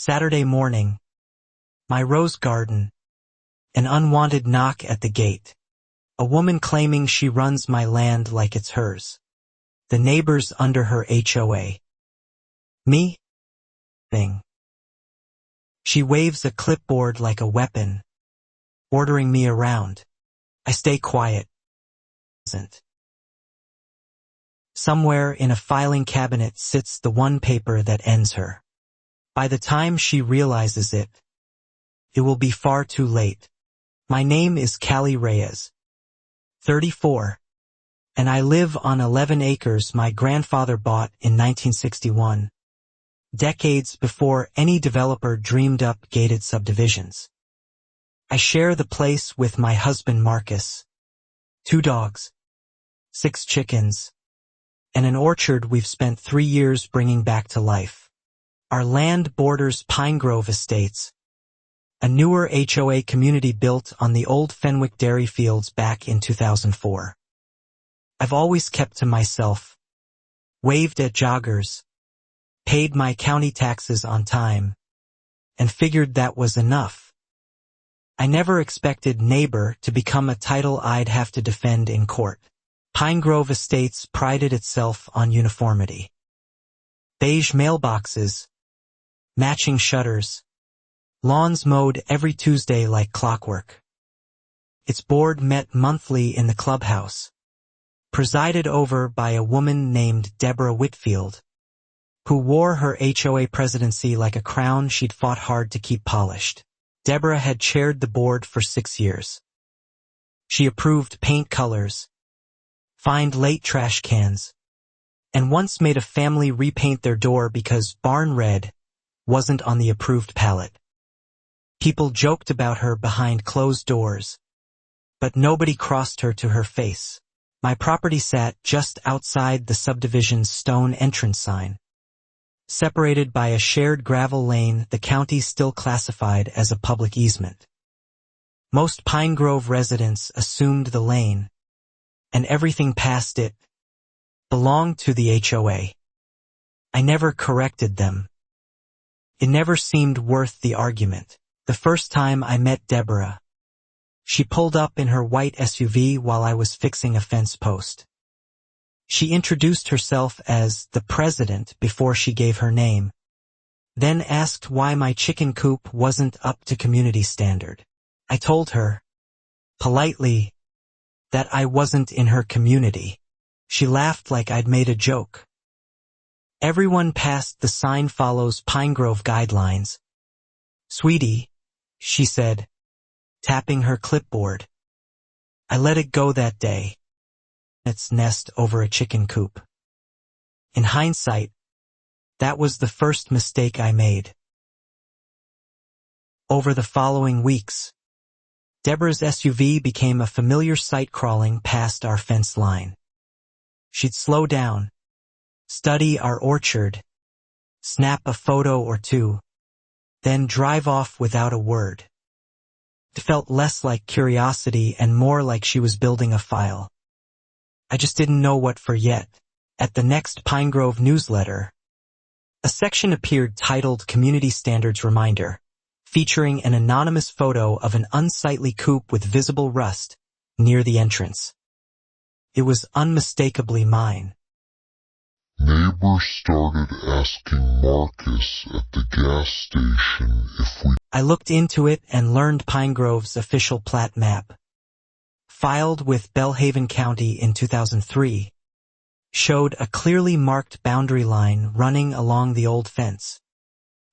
Saturday morning. My rose garden. An unwanted knock at the gate. A woman claiming she runs my land like it's hers. The neighbors under her HOA. Me? Thing. She waves a clipboard like a weapon, ordering me around. I stay quiet. Somewhere in a filing cabinet sits the one paper that ends her. By the time she realizes it, it will be far too late. My name is Callie Reyes, 34, and I live on 11 acres my grandfather bought in 1961, decades before any developer dreamed up gated subdivisions. I share the place with my husband Marcus, 2 dogs, 6 chickens, and an orchard we've spent 3 years bringing back to life. Our land borders Pine Grove Estates, a newer HOA community built on the old Fenwick dairy fields back in 2004. I've always kept to myself, waved at joggers, paid my county taxes on time, and figured that was enough. I never expected neighbor to become a title I'd have to defend in court. Pine Grove Estates prided itself on uniformity. Beige mailboxes, matching shutters, lawns mowed every Tuesday like clockwork. Its board met monthly in the clubhouse, presided over by a woman named Deborah Whitfield, who wore her HOA presidency like a crown she'd fought hard to keep polished. Deborah had chaired the board for 6 years. She approved paint colors, fined late trash cans, and once made a family repaint their door because barn red wasn't on the approved palette. People joked about her behind closed doors, but nobody crossed her to her face. My property sat just outside the subdivision's stone entrance sign. Separated by a shared gravel lane the county still classified as a public easement. Most Pine Grove residents assumed the lane, and everything past it belonged to the HOA. I never corrected them. It never seemed worth the argument. The first time I met Deborah, she pulled up in her white SUV while I was fixing a fence post. She introduced herself as the president before she gave her name, then asked why my chicken coop wasn't up to community standard. I told her, politely, that I wasn't in her community. She laughed like I'd made a joke. Everyone past the sign follows Pine Grove guidelines. Sweetie, she said, tapping her clipboard. I let it go that day. Its nest over a chicken coop. In hindsight, that was the first mistake I made. Over the following weeks, Deborah's SUV became a familiar sight crawling past our fence line. She'd slow down, study our orchard, snap a photo or two, then drive off without a word. It felt less like curiosity and more like she was building a file. I just didn't know what for yet. At the next Pine Grove newsletter, a section appeared titled Community Standards Reminder, featuring an anonymous photo of an unsightly coop with visible rust near the entrance. It was unmistakably mine. Neighbors started asking Marcus at the gas station if we... I looked into it and learned Pine Grove's official plat map, filed with Belhaven County in 2003, showed a clearly marked boundary line running along the old fence,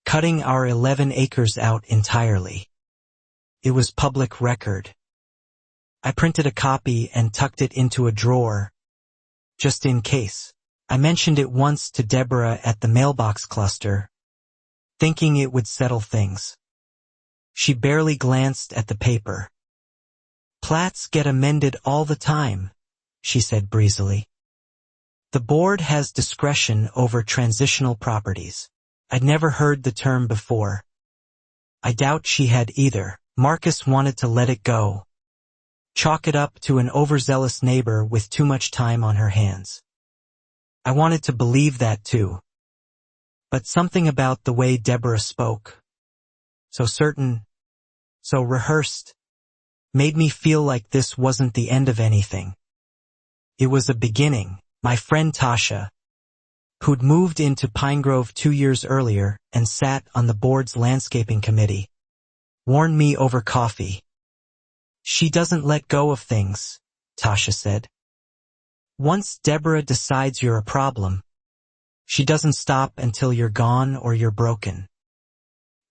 cutting our 11 acres out entirely. It was public record. I printed a copy and tucked it into a drawer, just in case. I mentioned it once to Deborah at the mailbox cluster, thinking it would settle things. She barely glanced at the paper. Plats get amended all the time, she said breezily. The board has discretion over transitional properties. I'd never heard the term before. I doubt she had either. Marcus wanted to let it go. Chalk it up to an overzealous neighbor with too much time on her hands. I wanted to believe that too. But something about the way Deborah spoke, so certain, so rehearsed, made me feel like this wasn't the end of anything. It was a beginning. My friend Tasha, who'd moved into Pine Grove 2 years earlier and sat on the board's landscaping committee, warned me over coffee. "She doesn't let go of things," Tasha said. "Once Deborah decides you're a problem, she doesn't stop until you're gone or you're broken.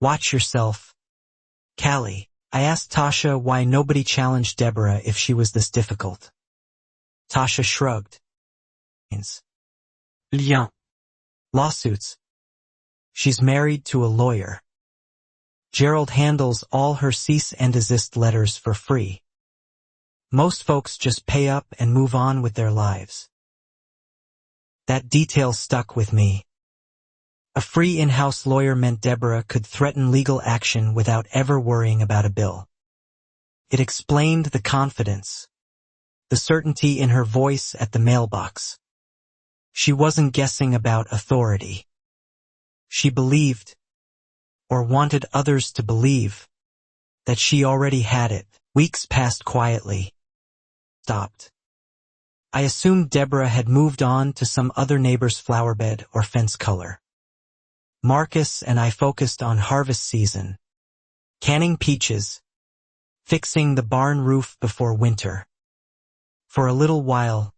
Watch yourself." "Callie," I asked Tasha why nobody challenged Deborah if she was this difficult. Tasha shrugged. Lien. Lawsuits. She's married to a lawyer. Gerald handles all her cease and desist letters for free. Most folks just pay up and move on with their lives. That detail stuck with me. A free in-house lawyer meant Deborah could threaten legal action without ever worrying about a bill. It explained the confidence, the certainty in her voice at the mailbox. She wasn't guessing about authority. She believed, or wanted others to believe, that she already had it. Weeks passed quietly. Stopped. I assumed Deborah had moved on to some other neighbor's flower bed or fence color. Marcus and I focused on harvest season, canning peaches, fixing the barn roof before winter. For a little while,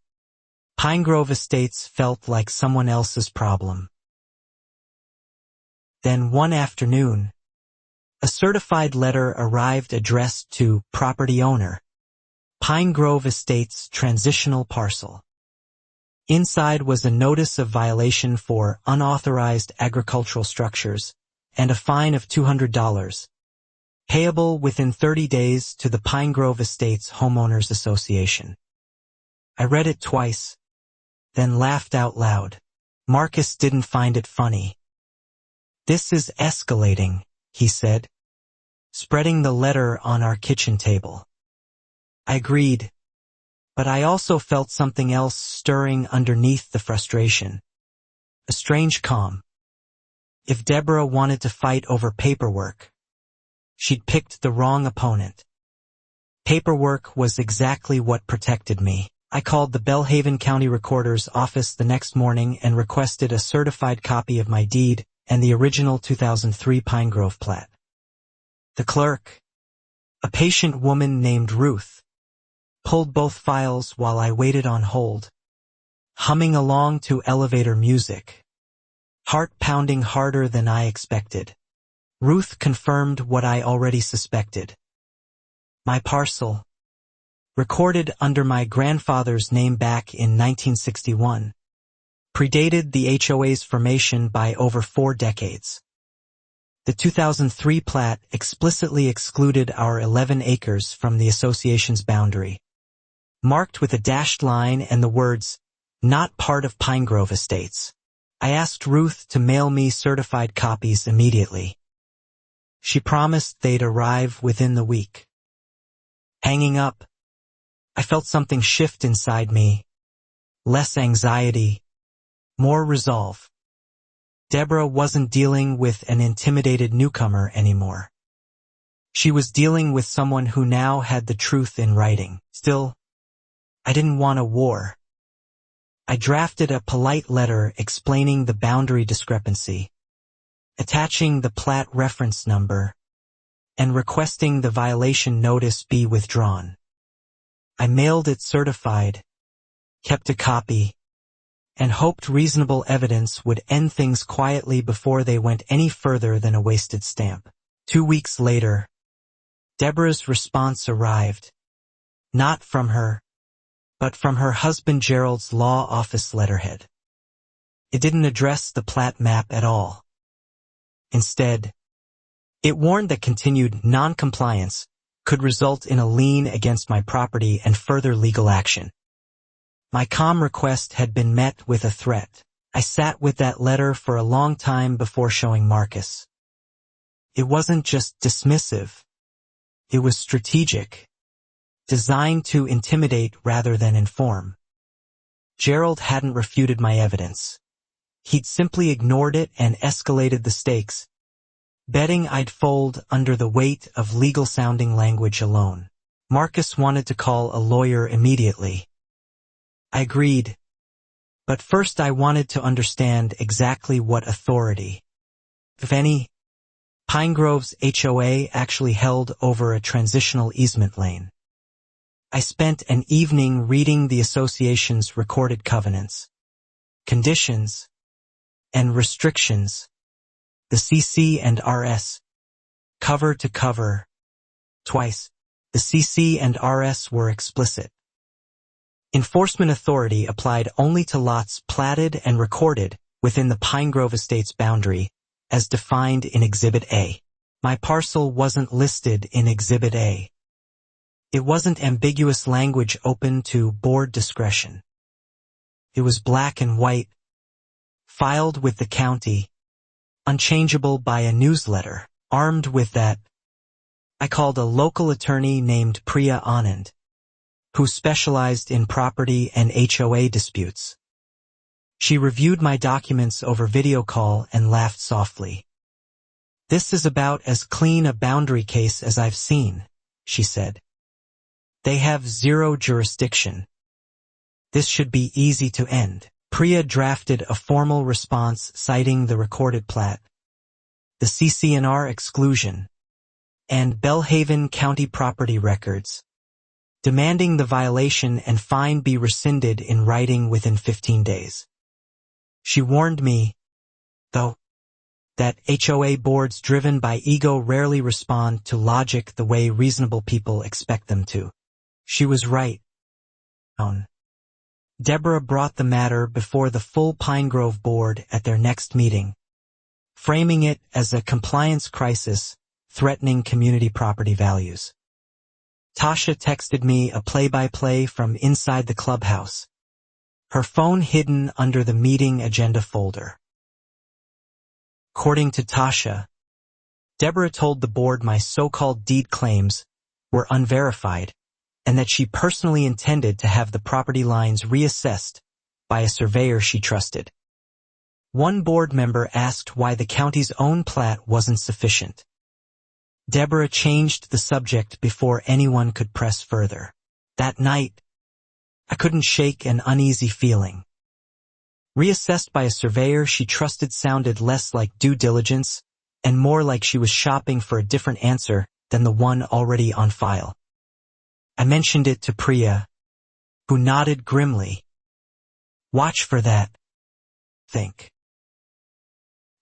Pine Grove Estates felt like someone else's problem. Then one afternoon, a certified letter arrived addressed to property owner, Pine Grove Estates transitional parcel. Inside was a notice of violation for unauthorized agricultural structures and a fine of $200, payable within 30 days to the Pine Grove Estates Homeowners Association. I read it twice, then laughed out loud. Marcus didn't find it funny. "This is escalating," he said, spreading the letter on our kitchen table. I agreed, but I also felt something else stirring underneath the frustration. A strange calm. If Deborah wanted to fight over paperwork, she'd picked the wrong opponent. Paperwork was exactly what protected me. I called the Belhaven County Recorder's office the next morning and requested a certified copy of my deed and the original 2003 Pine Grove plat. The clerk, a patient woman named Ruth, pulled both files while I waited on hold, humming along to elevator music, heart pounding harder than I expected. Ruth confirmed what I already suspected. My parcel, recorded under my grandfather's name back in 1961, predated the HOA's formation by over 4 decades. The 2003 plat explicitly excluded our 11 acres from the association's boundary, marked with a dashed line and the words, "Not part of Pine Grove Estates." I asked Ruth to mail me certified copies immediately. She promised they'd arrive within the week. Hanging up, I felt something shift inside me. Less anxiety, more resolve. Deborah wasn't dealing with an intimidated newcomer anymore. She was dealing with someone who now had the truth in writing. Still, I didn't want a war. I drafted a polite letter explaining the boundary discrepancy, attaching the plat reference number, and requesting the violation notice be withdrawn. I mailed it certified, kept a copy, and hoped reasonable evidence would end things quietly before they went any further than a wasted stamp. 2 weeks later, Deborah's response arrived, not from her, but from her husband Gerald's law office letterhead. It didn't address the plat map at all. Instead, it warned that continued non-compliance could result in a lien against my property and further legal action. My calm request had been met with a threat. I sat with that letter for a long time before showing Marcus. It wasn't just dismissive. It was strategic, designed to intimidate rather than inform. Gerald hadn't refuted my evidence. He'd simply ignored it and escalated the stakes, betting I'd fold under the weight of legal-sounding language alone. Marcus wanted to call a lawyer immediately. I agreed, but first I wanted to understand exactly what authority, if any, Pine Grove's HOA actually held over a transitional easement lane. I spent an evening reading the association's recorded covenants, conditions, and restrictions, the CC and RS, cover to cover, twice. The CC and RS were explicit. Enforcement authority applied only to lots platted and recorded within the Pine Grove Estate's boundary, as defined in Exhibit A. My parcel wasn't listed in Exhibit A. It wasn't ambiguous language open to board discretion. It was black and white, filed with the county, unchangeable by a newsletter. Armed with that, I called a local attorney named Priya Anand, who specialized in property and HOA disputes. She reviewed my documents over video call and laughed softly. "This is about as clean a boundary case as I've seen," she said. "They have zero jurisdiction. This should be easy to end." Priya drafted a formal response citing the recorded plat, the CC&R exclusion, and Belhaven County property records, demanding the violation and fine be rescinded in writing within 15 days. She warned me, though, that HOA boards driven by ego rarely respond to logic the way reasonable people expect them to. She was right. Deborah brought the matter before the full Pine Grove board at their next meeting, framing it as a compliance crisis threatening community property values. Tasha texted me a play-by-play from inside the clubhouse, her phone hidden under the meeting agenda folder. According to Tasha, Deborah told the board my so-called deed claims were unverified and that she personally intended to have the property lines reassessed by a surveyor she trusted. One board member asked why the county's own plat wasn't sufficient. Deborah changed the subject before anyone could press further. That night, I couldn't shake an uneasy feeling. Reassessed by a surveyor she trusted sounded less like due diligence and more like she was shopping for a different answer than the one already on file. I mentioned it to Priya, who nodded grimly. "Watch for that. Think."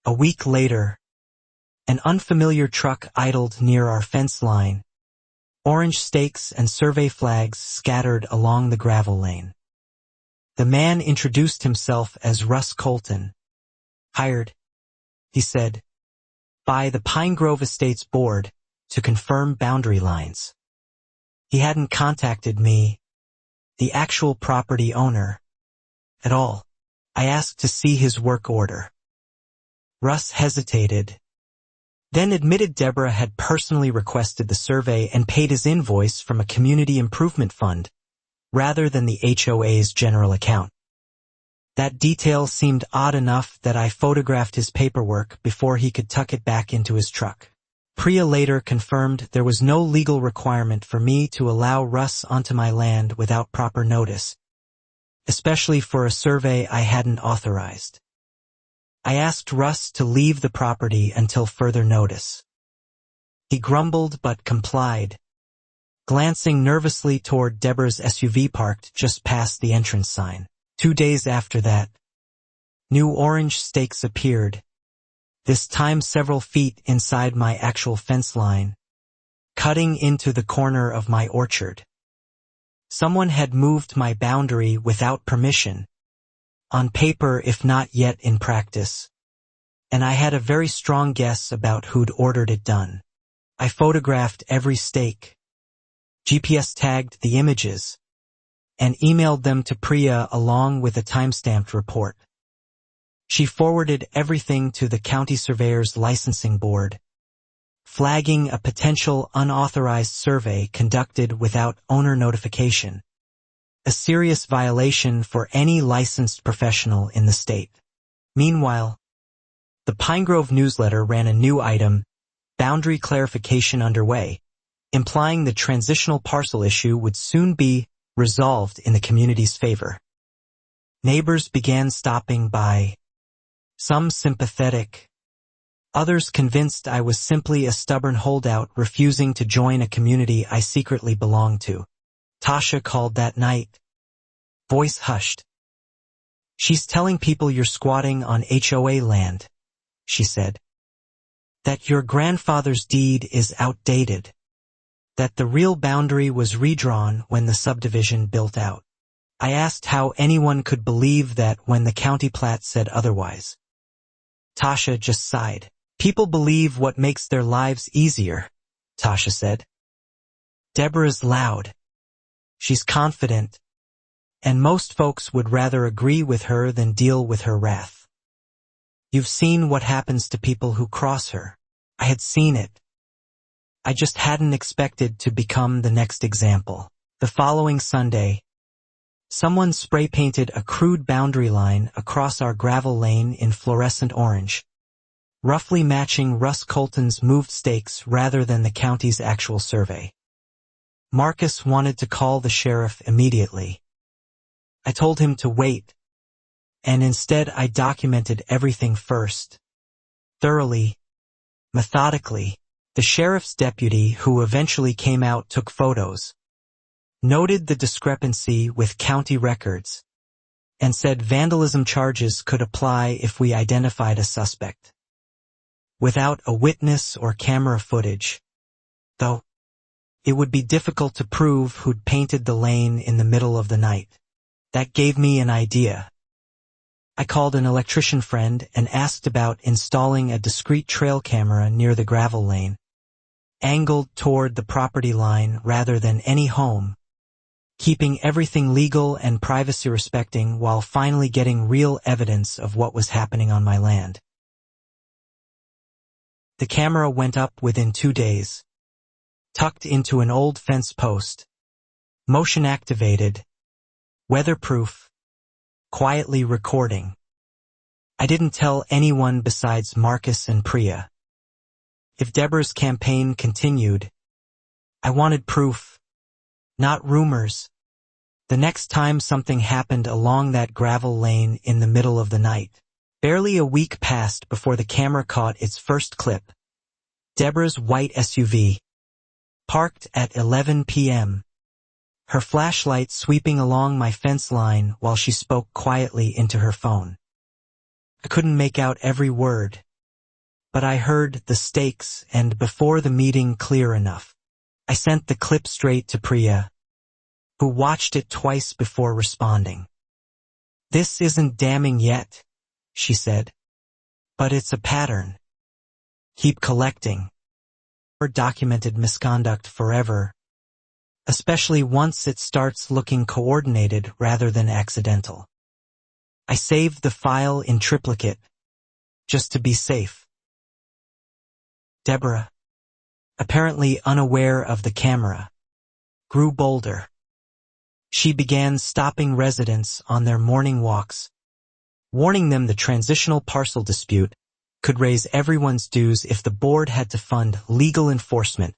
A week later, an unfamiliar truck idled near our fence line, orange stakes and survey flags scattered along the gravel lane. The man introduced himself as Russ Colton. "Hired," he said, "by the Pine Grove Estates Board to confirm boundary lines." He hadn't contacted me, the actual property owner, at all. I asked to see his work order. Russ hesitated, then admitted Deborah had personally requested the survey and paid his invoice from a community improvement fund, rather than the HOA's general account. That detail seemed odd enough that I photographed his paperwork before he could tuck it back into his truck. Priya later confirmed there was no legal requirement for me to allow Russ onto my land without proper notice, especially for a survey I hadn't authorized. I asked Russ to leave the property until further notice. He grumbled but complied, glancing nervously toward Deborah's SUV parked just past the entrance sign. 2 days after that, new orange stakes appeared, this time several feet inside my actual fence line, cutting into the corner of my orchard. Someone had moved my boundary without permission, on paper if not yet in practice, and I had a very strong guess about who'd ordered it done. I photographed every stake, GPS tagged the images, and emailed them to Priya along with a timestamped report. She forwarded everything to the county surveyor's licensing board, flagging a potential unauthorized survey conducted without owner notification, a serious violation for any licensed professional in the state. Meanwhile, the Pine Grove newsletter ran a new item boundary clarification underway, implying the transitional parcel issue would soon be resolved in the community's favor. Neighbors began stopping by, some sympathetic, others convinced I was simply a stubborn holdout refusing to join a community I secretly belonged to. Tasha called that night. Voice hushed. "She's telling people you're squatting on HOA land," she said. "That your grandfather's deed is outdated. That the real boundary was redrawn when the subdivision built out." I asked how anyone could believe that when the county plat said otherwise. Tasha just sighed. "People believe what makes their lives easier," Tasha said. "Deborah's loud. She's confident. And most folks would rather agree with her than deal with her wrath. You've seen what happens to people who cross her." I had seen it. I just hadn't expected to become the next example. The following Sunday, someone spray-painted a crude boundary line across our gravel lane in fluorescent orange, roughly matching Russ Colton's moved stakes rather than the county's actual survey. Marcus wanted to call the sheriff immediately. I told him to wait, and instead I documented everything first, thoroughly, methodically. The sheriff's deputy, who eventually came out, took photos, noted the discrepancy with county records, and said vandalism charges could apply if we identified a suspect. Without a witness or camera footage, though, it would be difficult to prove who'd painted the lane in the middle of the night. That gave me an idea. I called an electrician friend and asked about installing a discrete trail camera near the gravel lane, angled toward the property line rather than any home, keeping everything legal and privacy respecting while finally getting real evidence of what was happening on my land. The camera went up within 2 days, tucked into an old fence post, motion activated, weatherproof, quietly recording. I didn't tell anyone besides Marcus and Priya. If Deborah's campaign continued, I wanted proof, not rumors. The next time something happened along that gravel lane in the middle of the night, barely a week passed before the camera caught its first clip. Deborah's white SUV, parked at 11 p.m., her flashlight sweeping along my fence line while she spoke quietly into her phone. I couldn't make out every word, but I heard the stakes and before the meeting clear enough. I sent the clip straight to Priya, who watched it twice before responding. "This isn't damning yet," she said, "but it's a pattern. Keep collecting." Or documented misconduct forever, especially once it starts looking coordinated rather than accidental. I saved the file in triplicate, just to be safe. Deborah, apparently unaware of the camera, grew bolder. She began stopping residents on their morning walks, warning them the transitional parcel dispute could raise everyone's dues if the board had to fund legal enforcement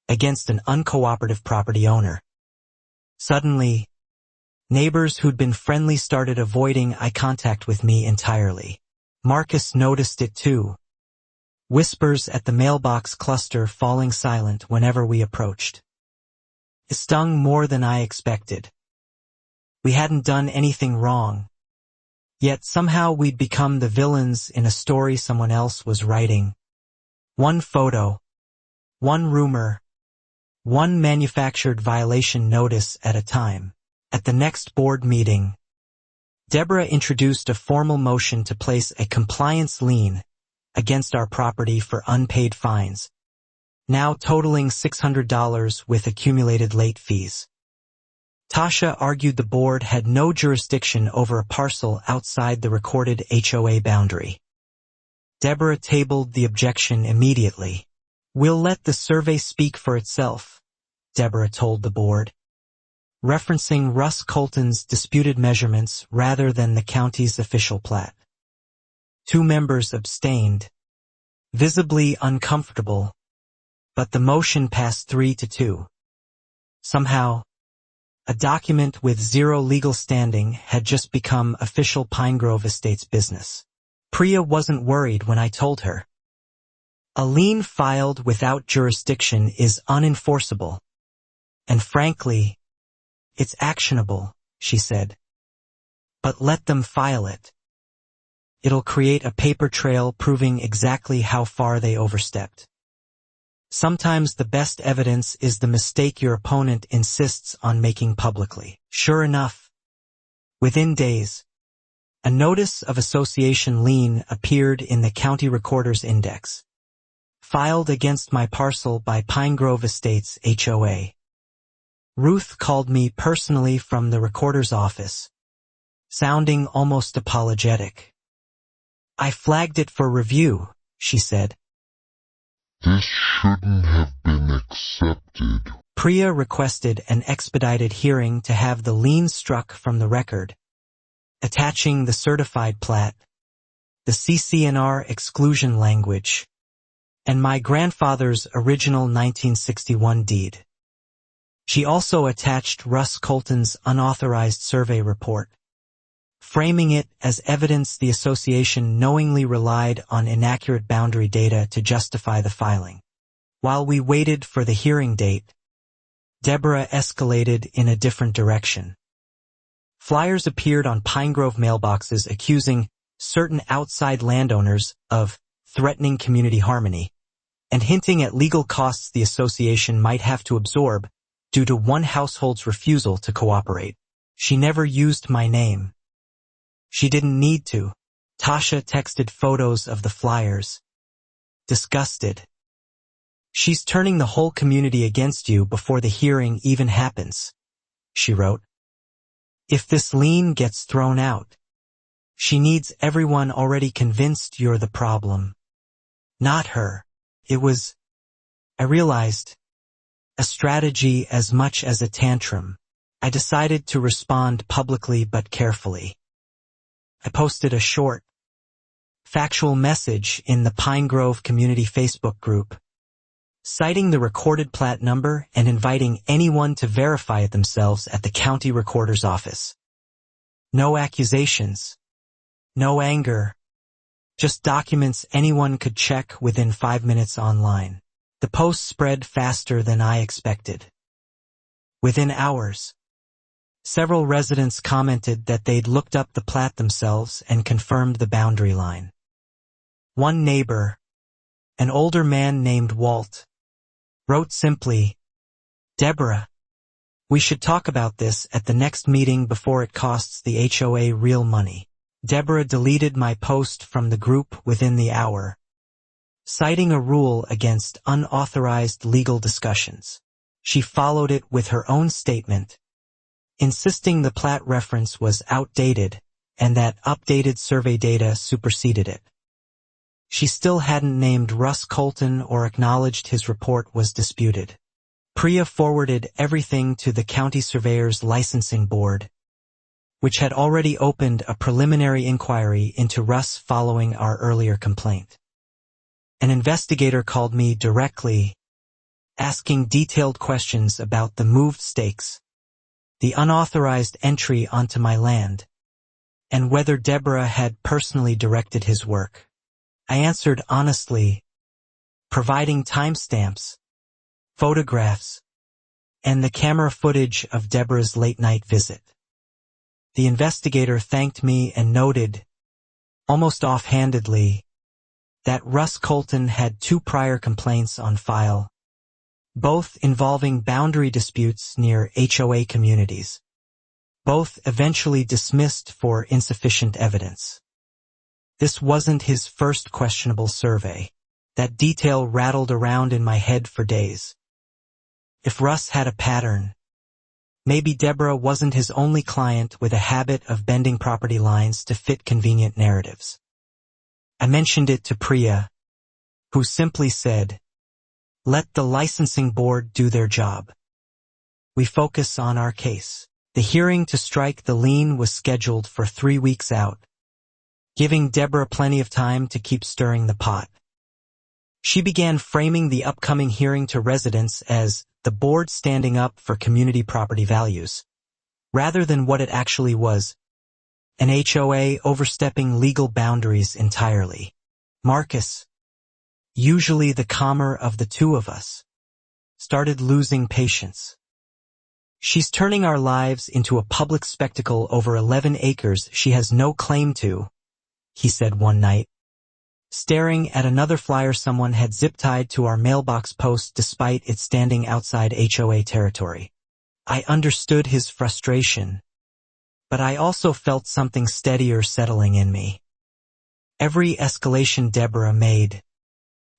against an uncooperative property owner. Suddenly, neighbors who'd been friendly started avoiding eye contact with me entirely. Marcus noticed it too. Whispers at the mailbox cluster falling silent whenever we approached. It stung more than I expected. We hadn't done anything wrong, yet somehow we'd become the villains in a story someone else was writing. One photo, one rumor, one manufactured violation notice at a time. At the next board meeting, Deborah introduced a formal motion to place a compliance lien against our property for unpaid fines, now totaling $600 with accumulated late fees. Tasha argued the board had no jurisdiction over a parcel outside the recorded HOA boundary. Deborah tabled the objection immediately. "We'll let the survey speak for itself," Deborah told the board, referencing Russ Colton's disputed measurements rather than the county's official plat. 2 members abstained, visibly uncomfortable, but the motion passed 3-2. Somehow, a document with zero legal standing had just become official Pine Grove Estates business. Priya wasn't worried when I told her. A lien filed without jurisdiction is unenforceable. And frankly, it's actionable, she said. But let them file it. It'll create a paper trail proving exactly how far they overstepped. Sometimes the best evidence is the mistake your opponent insists on making publicly. Sure enough, within days, a notice of association lien appeared in the county recorder's index, filed against my parcel by Pine Grove Estates HOA. Ruth called me personally from the recorder's office, sounding almost apologetic. I flagged it for review, she said. This shouldn't have been accepted. Priya requested an expedited hearing to have the lien struck from the record, attaching the certified plat, the CC&R exclusion language, and my grandfather's original 1961 deed. She also attached Russ Colton's unauthorized survey report, framing it as evidence the association knowingly relied on inaccurate boundary data to justify the filing. While we waited for the hearing date, Deborah escalated in a different direction. Flyers appeared on Pine Grove mailboxes accusing certain outside landowners of threatening community harmony and hinting at legal costs the association might have to absorb due to one household's refusal to cooperate. She never used my name. She didn't need to. Tasha texted photos of the flyers. Disgusted. She's turning the whole community against you before the hearing even happens, she wrote. If this lien gets thrown out, she needs everyone already convinced you're the problem. Not her. It was, I realized, a strategy as much as a tantrum. I decided to respond publicly but carefully. I posted a short, factual message in the Pine Grove Community Facebook group, citing the recorded plat number and inviting anyone to verify it themselves at the county recorder's office. No accusations, no anger, just documents anyone could check within 5 minutes online. The post spread faster than I expected. Within hours, several residents commented that they'd looked up the plat themselves and confirmed the boundary line. One neighbor, an older man named Walt, wrote simply, "Deborah, we should talk about this at the next meeting before it costs the HOA real money." Deborah deleted my post from the group within the hour, citing a rule against unauthorized legal discussions. She followed it with her own statement, insisting the plat reference was outdated and that updated survey data superseded it. She still hadn't named Russ Colton or acknowledged his report was disputed. Priya forwarded everything to the county surveyor's licensing board, which had already opened a preliminary inquiry into Russ following our earlier complaint. An investigator called me directly, asking detailed questions about the moved stakes, the unauthorized entry onto my land, and whether Deborah had personally directed his work. I answered honestly, providing timestamps, photographs, and the camera footage of Deborah's late-night visit. The investigator thanked me and noted, almost offhandedly, that Russ Colton had 2 prior complaints on file, both involving boundary disputes near HOA communities, both eventually dismissed for insufficient evidence. This wasn't his first questionable survey. That detail rattled around in my head for days. If Russ had a pattern, maybe Deborah wasn't his only client with a habit of bending property lines to fit convenient narratives. I mentioned it to Priya, who simply said, "Let the licensing board do their job. We focus on our case." The hearing to strike the lien was scheduled for 3 weeks out, giving Deborah plenty of time to keep stirring the pot. She began framing the upcoming hearing to residents as the board standing up for community property values, rather than what it actually was, an HOA overstepping legal boundaries entirely. Marcus, usually the calmer of the two of us, started losing patience. She's turning our lives into a public spectacle over 11 acres she has no claim to, he said one night, staring at another flyer someone had zip-tied to our mailbox post despite it standing outside HOA territory. I understood his frustration, but I also felt something steadier settling in me. Every escalation Deborah made,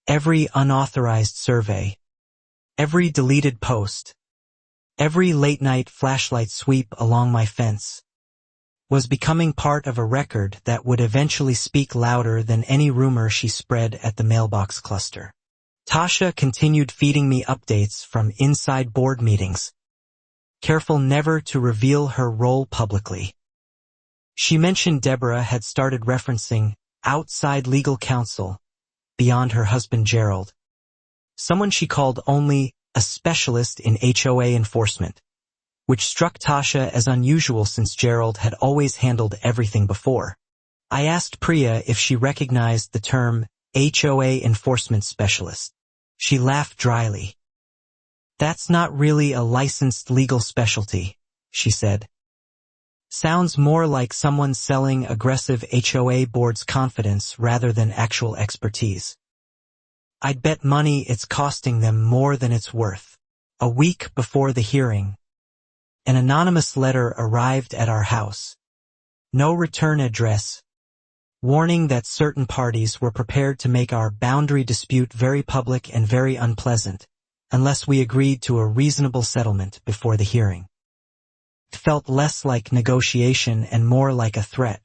every unauthorized survey, every deleted post, every late-night flashlight sweep along my fence, was becoming part of a record that would eventually speak louder than any rumor she spread at the mailbox cluster. Tasha continued feeding me updates from inside board meetings, careful never to reveal her role publicly. She mentioned Deborah had started referencing outside legal counsel beyond her husband Gerald, someone she called only a specialist in HOA enforcement, which struck Tasha as unusual since Gerald had always handled everything before. I asked Priya if she recognized the term HOA enforcement specialist. She laughed dryly. "That's not really a licensed legal specialty," she said. "Sounds more like someone selling aggressive HOA boards confidence rather than actual expertise. I'd bet money it's costing them more than it's worth." A week before the hearing, an anonymous letter arrived at our house. No return address, warning that certain parties were prepared to make our boundary dispute very public and very unpleasant, unless we agreed to a reasonable settlement before the hearing. It felt less like negotiation and more like a threat.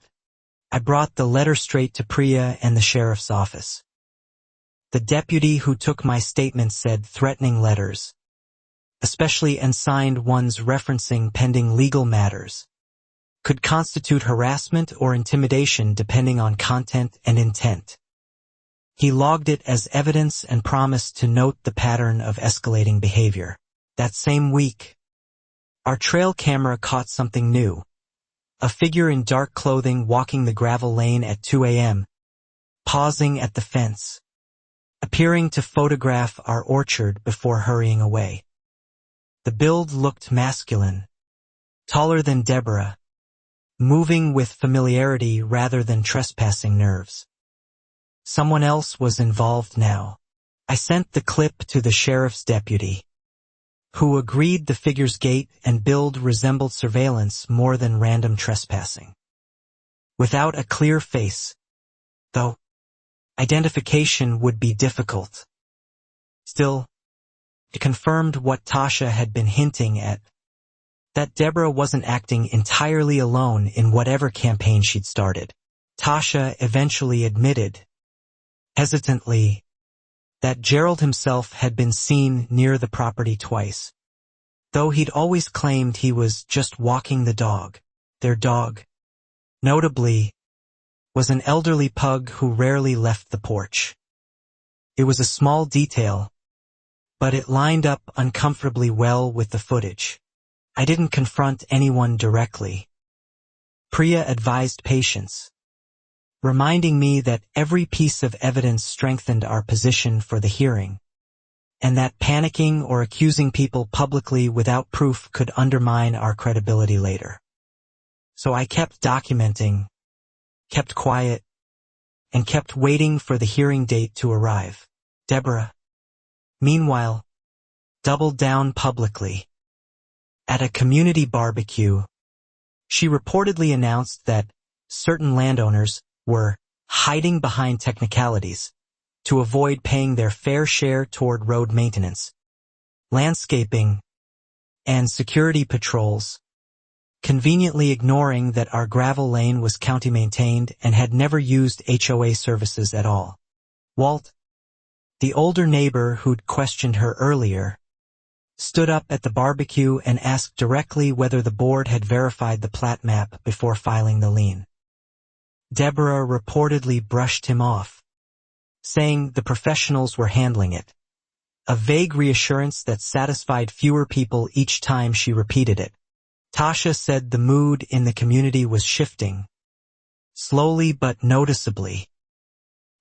I brought the letter straight to Priya and the sheriff's office. The deputy who took my statement said threatening letters, especially unsigned ones referencing pending legal matters, could constitute harassment or intimidation depending on content and intent. He logged it as evidence and promised to note the pattern of escalating behavior. That same week, our trail camera caught something new. A figure in dark clothing walking the gravel lane at 2 a.m., pausing at the fence, appearing to photograph our orchard before hurrying away. The build looked masculine, taller than Deborah, moving with familiarity rather than trespassing nerves. Someone else was involved now. I sent the clip to the sheriff's deputy, who agreed the figure's gait and build resembled surveillance more than random trespassing. Without a clear face, though, identification would be difficult. Still, it confirmed what Tasha had been hinting at, that Deborah wasn't acting entirely alone in whatever campaign she'd started. Tasha eventually admitted, hesitantly, that Gerald himself had been seen near the property twice, though he'd always claimed he was just walking the dog. Their dog, notably, was an elderly pug who rarely left the porch. It was a small detail, but it lined up uncomfortably well with the footage. I didn't confront anyone directly. Priya advised patience, reminding me that every piece of evidence strengthened our position for the hearing, and that panicking or accusing people publicly without proof could undermine our credibility later. So I kept documenting, kept quiet, and kept waiting for the hearing date to arrive. Deborah, meanwhile, doubled down publicly. At a community barbecue, she reportedly announced that certain landowners were hiding behind technicalities to avoid paying their fair share toward road maintenance, landscaping, and security patrols, conveniently ignoring that our gravel lane was county-maintained and had never used HOA services at all. Walt, the older neighbor who'd questioned her earlier, stood up at the barbecue and asked directly whether the board had verified the plat map before filing the lien. Deborah reportedly brushed him off, saying the professionals were handling it. A vague reassurance that satisfied fewer people each time she repeated it. Tasha said the mood in the community was shifting, slowly but noticeably.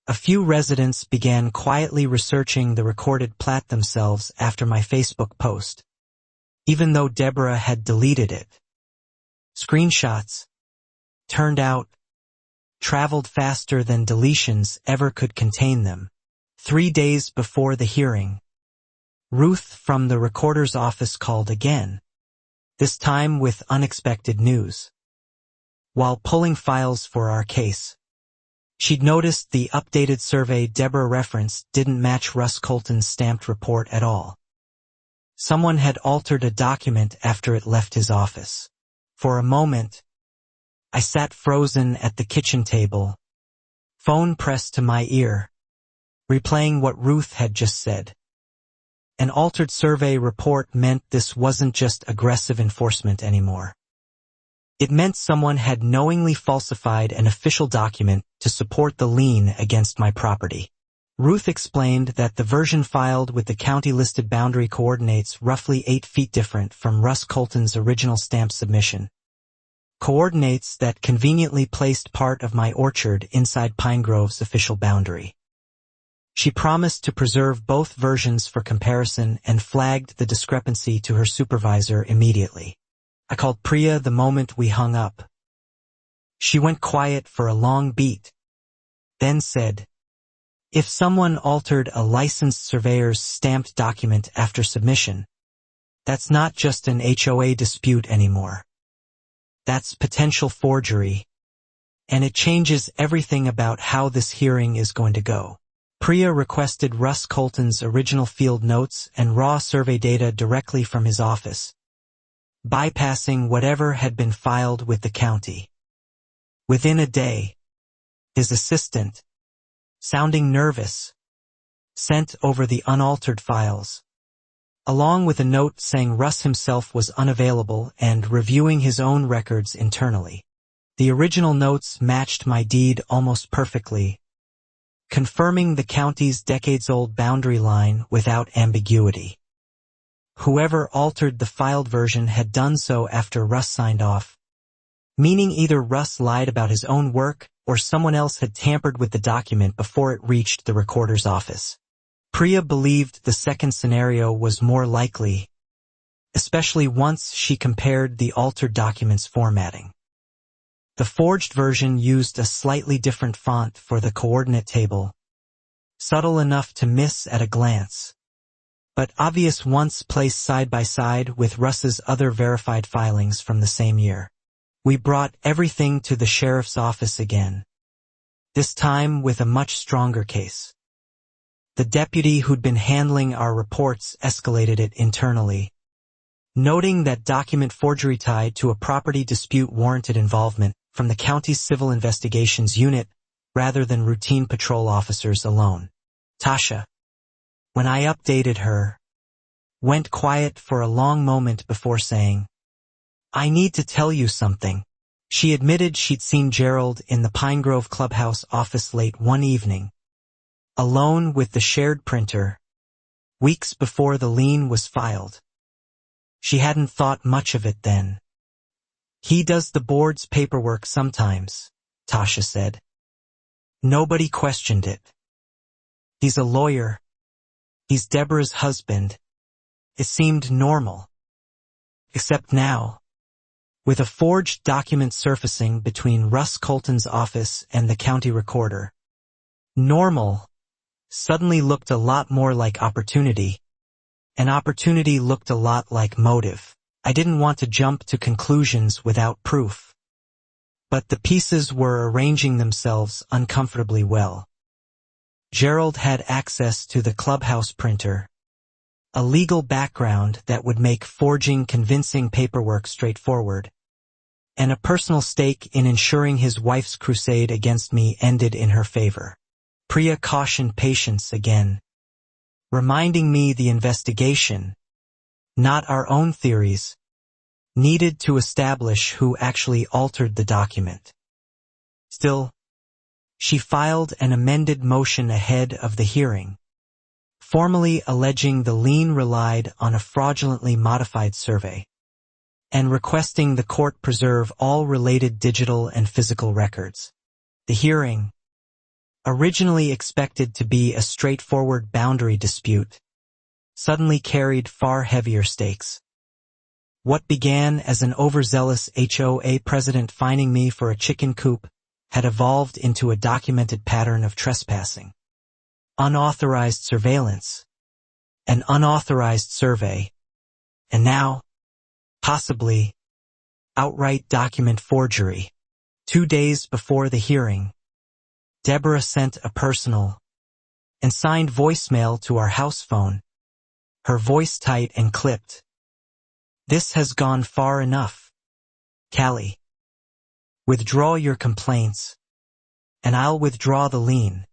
A few residents began quietly researching the recorded plat themselves after my Facebook post, even though Deborah had deleted it. Screenshots, turned out, traveled faster than deletions ever could contain them. 3 days before the hearing, Ruth from the recorder's office called again, this time with unexpected news. While pulling files for our case, she'd noticed the updated survey Deborah referenced didn't match Russ Colton's stamped report at all. Someone had altered a document after it left his office. For a moment, I sat frozen at the kitchen table, phone pressed to my ear, replaying what Ruth had just said. An altered survey report meant this wasn't just aggressive enforcement anymore. It meant someone had knowingly falsified an official document to support the lien against my property. Ruth explained that the version filed with the county listed boundary coordinates roughly 8 feet different from Russ Colton's original stamp submission. Coordinates that conveniently placed part of my orchard inside Pine Grove's official boundary. She promised to preserve both versions for comparison and flagged the discrepancy to her supervisor immediately. I called Priya the moment we hung up. She went quiet for a long beat, then said, "If someone altered a licensed surveyor's stamped document after submission, that's not just an HOA dispute anymore. That's potential forgery, and it changes everything about how this hearing is going to go." Priya requested Russ Colton's original field notes and raw survey data directly from his office, bypassing whatever had been filed with the county. Within a day, his assistant, sounding nervous, sent over the unaltered files, along with a note saying Russ himself was unavailable and reviewing his own records internally. The original notes matched my deed almost perfectly, confirming the county's decades-old boundary line without ambiguity. Whoever altered the filed version had done so after Russ signed off, meaning either Russ lied about his own work or someone else had tampered with the document before it reached the recorder's office. Priya believed the second scenario was more likely, especially once she compared the altered document's formatting. The forged version used a slightly different font for the coordinate table, subtle enough to miss at a glance, but obvious once placed side by side with Russ's other verified filings from the same year. We brought everything to the sheriff's office again, this time with a much stronger case. The deputy who'd been handling our reports escalated it internally, noting that document forgery tied to a property dispute warranted involvement from the county's civil investigations unit rather than routine patrol officers alone. Tasha, when I updated her, went quiet for a long moment before saying, "I need to tell you something." She admitted she'd seen Gerald in the Pine Grove clubhouse office late one evening, alone with the shared printer, weeks before the lien was filed. She hadn't thought much of it then. "He does the board's paperwork sometimes," Tasha said. Nobody questioned it. "He's a lawyer. He's Deborah's husband." It seemed normal. Except now, with a forged document surfacing between Russ Colton's office and the county recorder, normal suddenly looked a lot more like opportunity, and opportunity looked a lot like motive. I didn't want to jump to conclusions without proof, but the pieces were arranging themselves uncomfortably well. Gerald had access to the clubhouse printer, a legal background that would make forging convincing paperwork straightforward, and a personal stake in ensuring his wife's crusade against me ended in her favor. Priya cautioned patience again, reminding me the investigation, not our own theories, needed to establish who actually altered the document. Still, She filed an amended motion ahead of the hearing, formally alleging the lien relied on a fraudulently modified survey, and requesting the court preserve all related digital and physical records. The hearing, originally expected to be a straightforward boundary dispute, suddenly carried far heavier stakes. What began as an overzealous HOA president fining me for a chicken coop had evolved into a documented pattern of trespassing, unauthorized surveillance, an unauthorized survey, and now, possibly, outright document forgery. 2 days before the hearing, Deborah sent a personal and signed voicemail to our house phone, her voice tight and clipped. "This has gone far enough, Callie. Withdraw your complaints, and I'll withdraw the lien.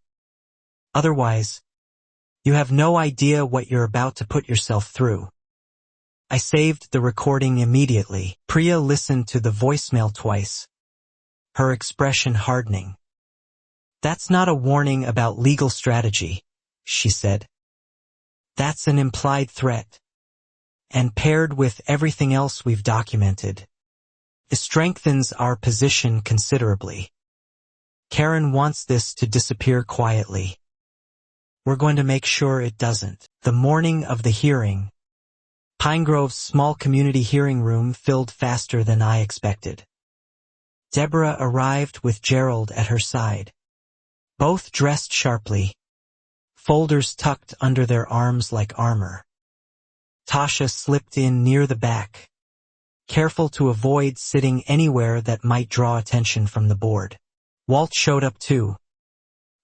Otherwise, you have no idea what you're about to put yourself through." I saved the recording immediately. Priya listened to the voicemail twice, her expression hardening. "That's not a warning about legal strategy," she said. "That's an implied threat. And paired with everything else we've documented, it strengthens our position considerably. Karen wants this to disappear quietly. We're going to make sure it doesn't." The morning of the hearing, Pine Grove's small community hearing room filled faster than I expected. Deborah arrived with Gerald at her side, both dressed sharply, folders tucked under their arms like armor. Tasha slipped in near the back, careful to avoid sitting anywhere that might draw attention from the board. Walt showed up too,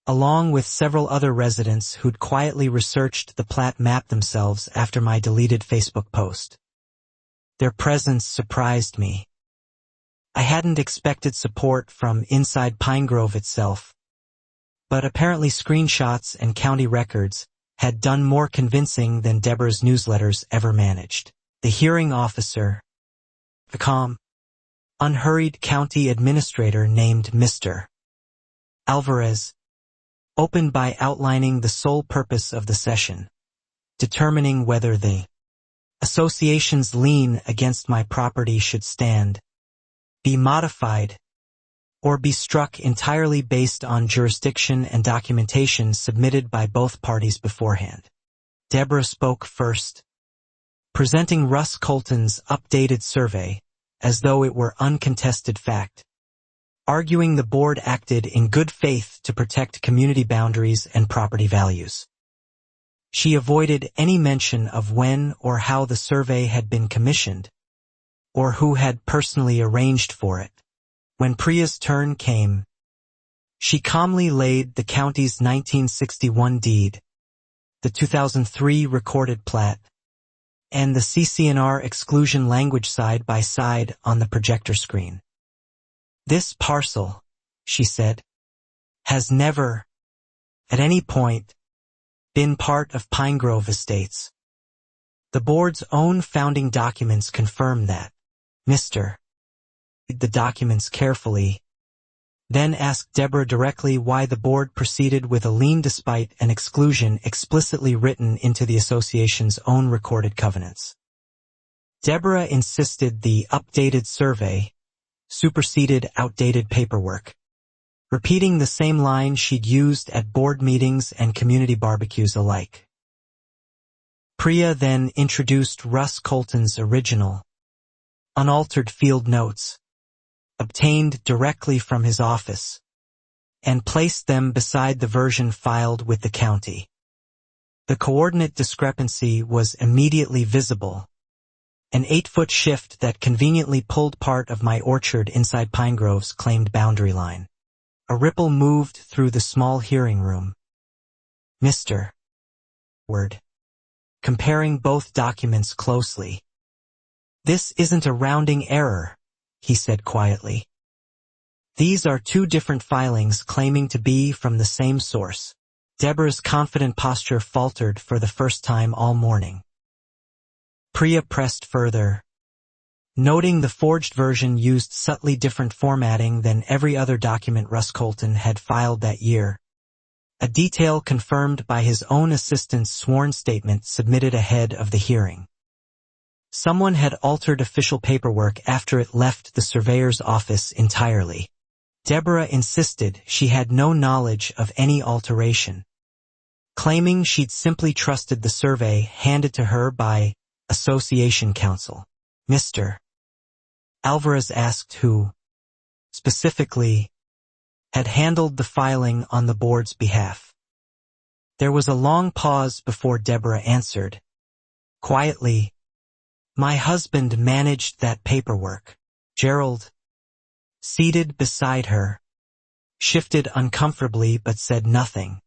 along with several other residents who'd quietly researched the plat map themselves after my deleted Facebook post. Their presence surprised me. I hadn't expected support from inside Pine Grove itself, but apparently screenshots and county records had done more convincing than Deborah's newsletters ever managed. The hearing officer, the calm, unhurried county administrator named Mr. Alvarez, opened by outlining the sole purpose of the session, determining whether the association's lien against my property should stand, be modified, or be struck entirely based on jurisdiction and documentation submitted by both parties beforehand. Deborah spoke first, presenting Russ Colton's updated survey as though it were uncontested fact, arguing the board acted in good faith to protect community boundaries and property values. She avoided any mention of when or how the survey had been commissioned, or who had personally arranged for it. When Priya's turn came, she calmly laid the county's 1961 deed, the 2003 recorded plat, and the CC&R exclusion language side by side on the projector screen. "This parcel," she said, "has never, at any point, been part of Pine Grove Estates. The board's own founding documents confirm that." Mr. read the documents carefully, then asked Deborah directly why the board proceeded with a lien despite an exclusion explicitly written into the association's own recorded covenants. Deborah insisted the updated survey superseded outdated paperwork, repeating the same line she'd used at board meetings and community barbecues alike. Priya then introduced Russ Colton's original, unaltered field notes, obtained directly from his office, and placed them beside the version filed with the county. The coordinate discrepancy was immediately visible, an 8-foot shift that conveniently pulled part of my orchard inside Pine Grove's claimed boundary line. A ripple moved through the small hearing room. Mr. Word, comparing both documents closely. "This isn't a rounding error," he said quietly. "These are two different filings claiming to be from the same source." Deborah's confident posture faltered for the first time all morning. Priya pressed further. noting the forged version used subtly different formatting than every other document Russ Colton had filed that year, a detail confirmed by his own assistant's sworn statement submitted ahead of the hearing. Someone had altered official paperwork after it left the surveyor's office entirely. Deborah insisted she had no knowledge of any alteration, claiming she'd simply trusted the survey handed to her by Association Counsel. Mr. Alvarez asked who, specifically, had handled the filing on the board's behalf. There was a long pause before Deborah answered. Quietly, "My husband managed that paperwork." Gerald, seated beside her, shifted uncomfortably but said nothing.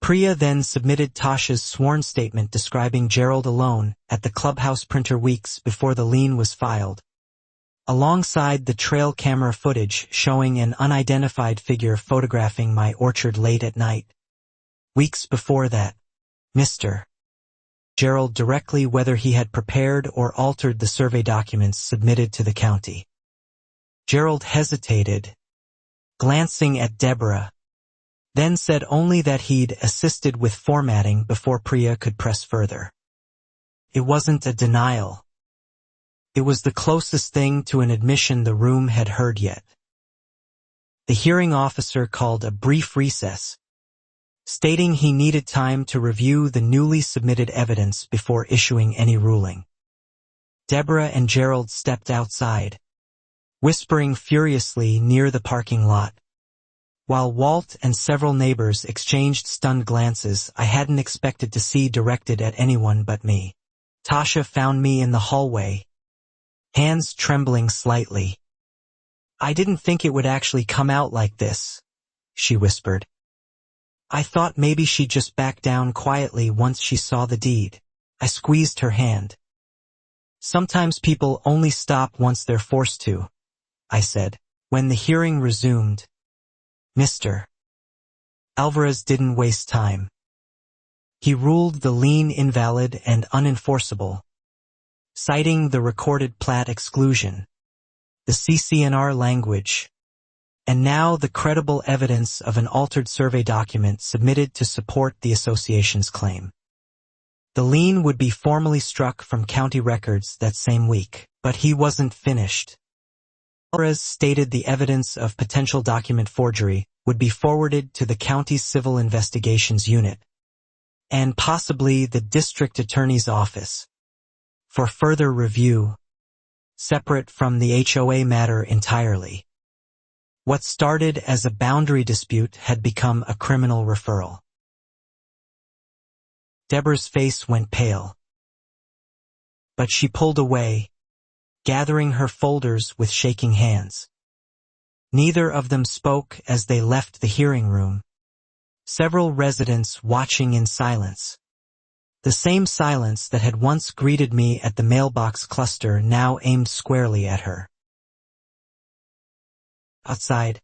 Priya then submitted Tasha's sworn statement describing Gerald alone at the clubhouse printer weeks before the lien was filed, alongside the trail camera footage showing an unidentified figure photographing my orchard late at night. Weeks before that, Mr. Gerald directly whether he had prepared or altered the survey documents submitted to the county. Gerald hesitated, glancing at Deborah, then said only that he'd assisted with formatting before Priya could press further. It wasn't a denial. It was the closest thing to an admission the room had heard yet. The hearing officer called a brief recess, stating he needed time to review the newly submitted evidence before issuing any ruling. Deborah and Gerald stepped outside, whispering furiously near the parking lot. While Walt and several neighbors exchanged stunned glances I hadn't expected to see directed at anyone but me. Tasha found me in the hallway, hands trembling slightly. "I didn't think it would actually come out like this," she whispered. "I thought maybe she'd just back down quietly once she saw the deed." I squeezed her hand. "Sometimes people only stop once they're forced to," I said. When the hearing resumed, Mr. Alvarez didn't waste time. He ruled the lien invalid and unenforceable, citing the recorded plat exclusion, the CC&R language, and now the credible evidence of an altered survey document submitted to support the association's claim. The lien would be formally struck from county records that same week, but he wasn't finished. Alvarez stated the evidence of potential document forgery would be forwarded to the county's Civil Investigations Unit, and possibly the district attorney's office, for further review, separate from the HOA matter entirely. What started as a boundary dispute had become a criminal referral. Deborah's face went pale, but she pulled away, gathering her folders with shaking hands. Neither of them spoke as they left the hearing room, several residents watching in silence. The same silence that had once greeted me at the mailbox cluster now aimed squarely at her. Outside,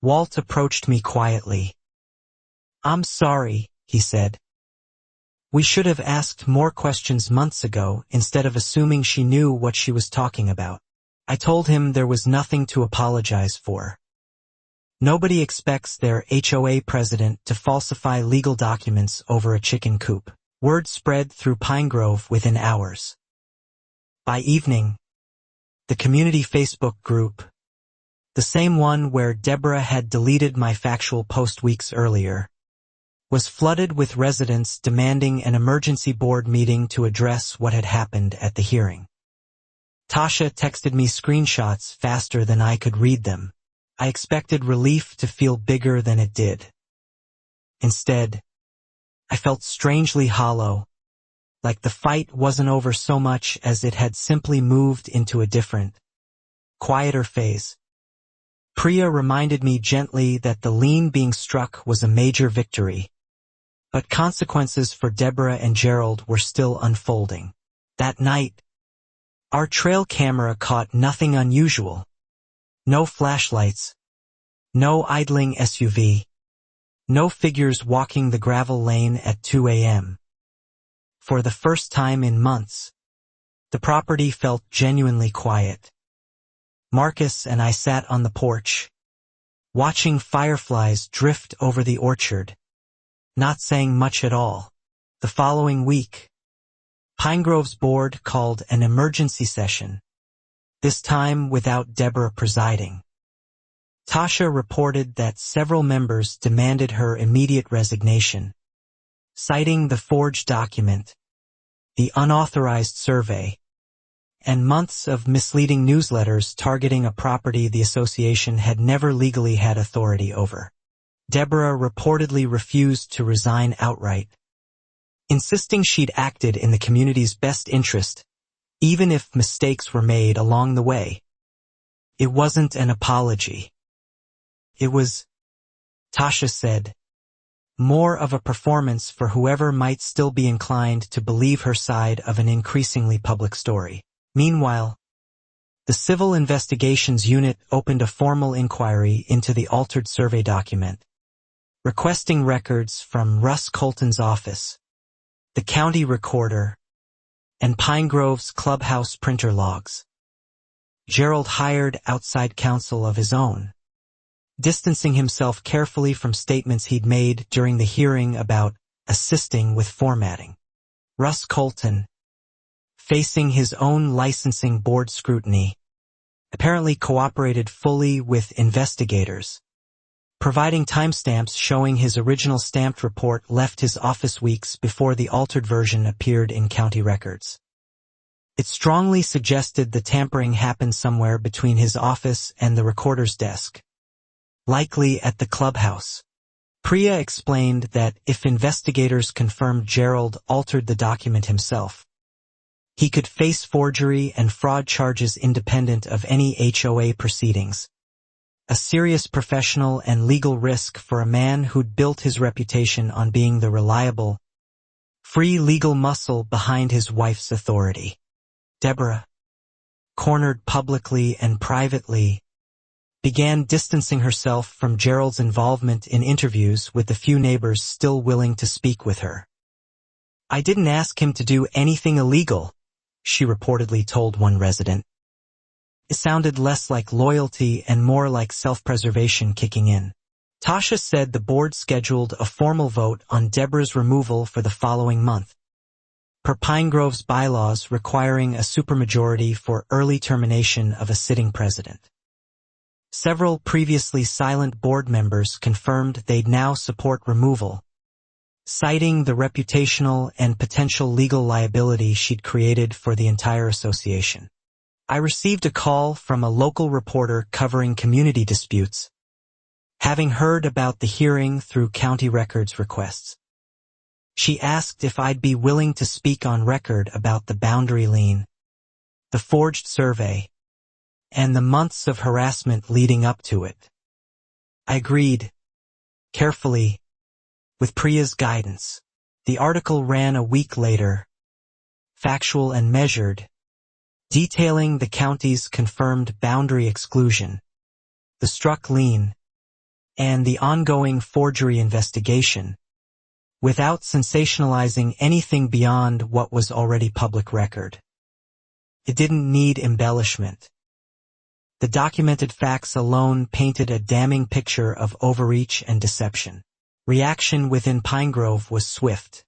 Walt approached me quietly. "I'm sorry," he said. "We should have asked more questions months ago instead of assuming she knew what she was talking about." I told him there was nothing to apologize for. Nobody expects their HOA president to falsify legal documents over a chicken coop. Word spread through Pine Grove within hours. By evening, the community Facebook group, the same one where Deborah had deleted my factual post weeks earlier, was flooded with residents demanding an emergency board meeting to address what had happened at the hearing. Tasha texted me screenshots faster than I could read them. I expected relief to feel bigger than it did. Instead, I felt strangely hollow, like the fight wasn't over so much as it had simply moved into a different, quieter phase. Priya reminded me gently that the lien being struck was a major victory, but consequences for Deborah and Gerald were still unfolding. That night, our trail camera caught nothing unusual. No flashlights, no idling SUV, no figures walking the gravel lane at 2 a.m. For the first time in months, The property felt genuinely quiet. Marcus and I sat on the porch, watching fireflies drift over the orchard, not saying much at all. The following week, Pinegrove's board called an emergency session, this time without Deborah presiding. Tasha reported that several members demanded her immediate resignation, citing the forged document, the unauthorized survey, and months of misleading newsletters targeting a property the association had never legally had authority over. Deborah reportedly refused to resign outright, insisting she'd acted in the community's best interest, even if mistakes were made along the way. It wasn't an apology. It was, Tasha said, more of a performance for whoever might still be inclined to believe her side of an increasingly public story. Meanwhile, the Civil Investigations Unit opened a formal inquiry into the altered survey document, requesting records from Russ Colton's office, the county recorder, and Pinegrove's clubhouse printer logs. Gerald hired outside counsel of his own, distancing himself carefully from statements he'd made during the hearing about assisting with formatting. Russ Colton, facing his own licensing board scrutiny, apparently cooperated fully with investigators, providing timestamps showing his original stamped report left his office weeks before the altered version appeared in county records. It strongly suggested the tampering happened somewhere between his office and the recorder's desk, likely at the clubhouse. Priya explained that if investigators confirmed Gerald altered the document himself, he could face forgery and fraud charges independent of any HOA proceedings, a serious professional and legal risk for a man who'd built his reputation on being the reliable, free legal muscle behind his wife's authority. Deborah, cornered publicly and privately, began distancing herself from Gerald's involvement in interviews with the few neighbors still willing to speak with her. "I didn't ask him to do anything illegal," she reportedly told one resident. It sounded less like loyalty and more like self-preservation kicking in. Tasha said the board scheduled a formal vote on Deborah's removal for the following month, per Pinegrove's bylaws requiring a supermajority for early termination of a sitting president. Several previously silent board members confirmed they'd now support removal, citing the reputational and potential legal liability she'd created for the entire association. I received a call from a local reporter covering community disputes, having heard about the hearing through county records requests. She asked if I'd be willing to speak on record about the boundary lien, the forged survey, and the months of harassment leading up to it. I agreed, carefully, with Priya's guidance. The article ran a week later, factual and measured, detailing the county's confirmed boundary exclusion, the struck lien, and the ongoing forgery investigation, without sensationalizing anything beyond what was already public record. It didn't need embellishment. The documented facts alone painted a damning picture of overreach and deception. Reaction within Pinegrove was swift.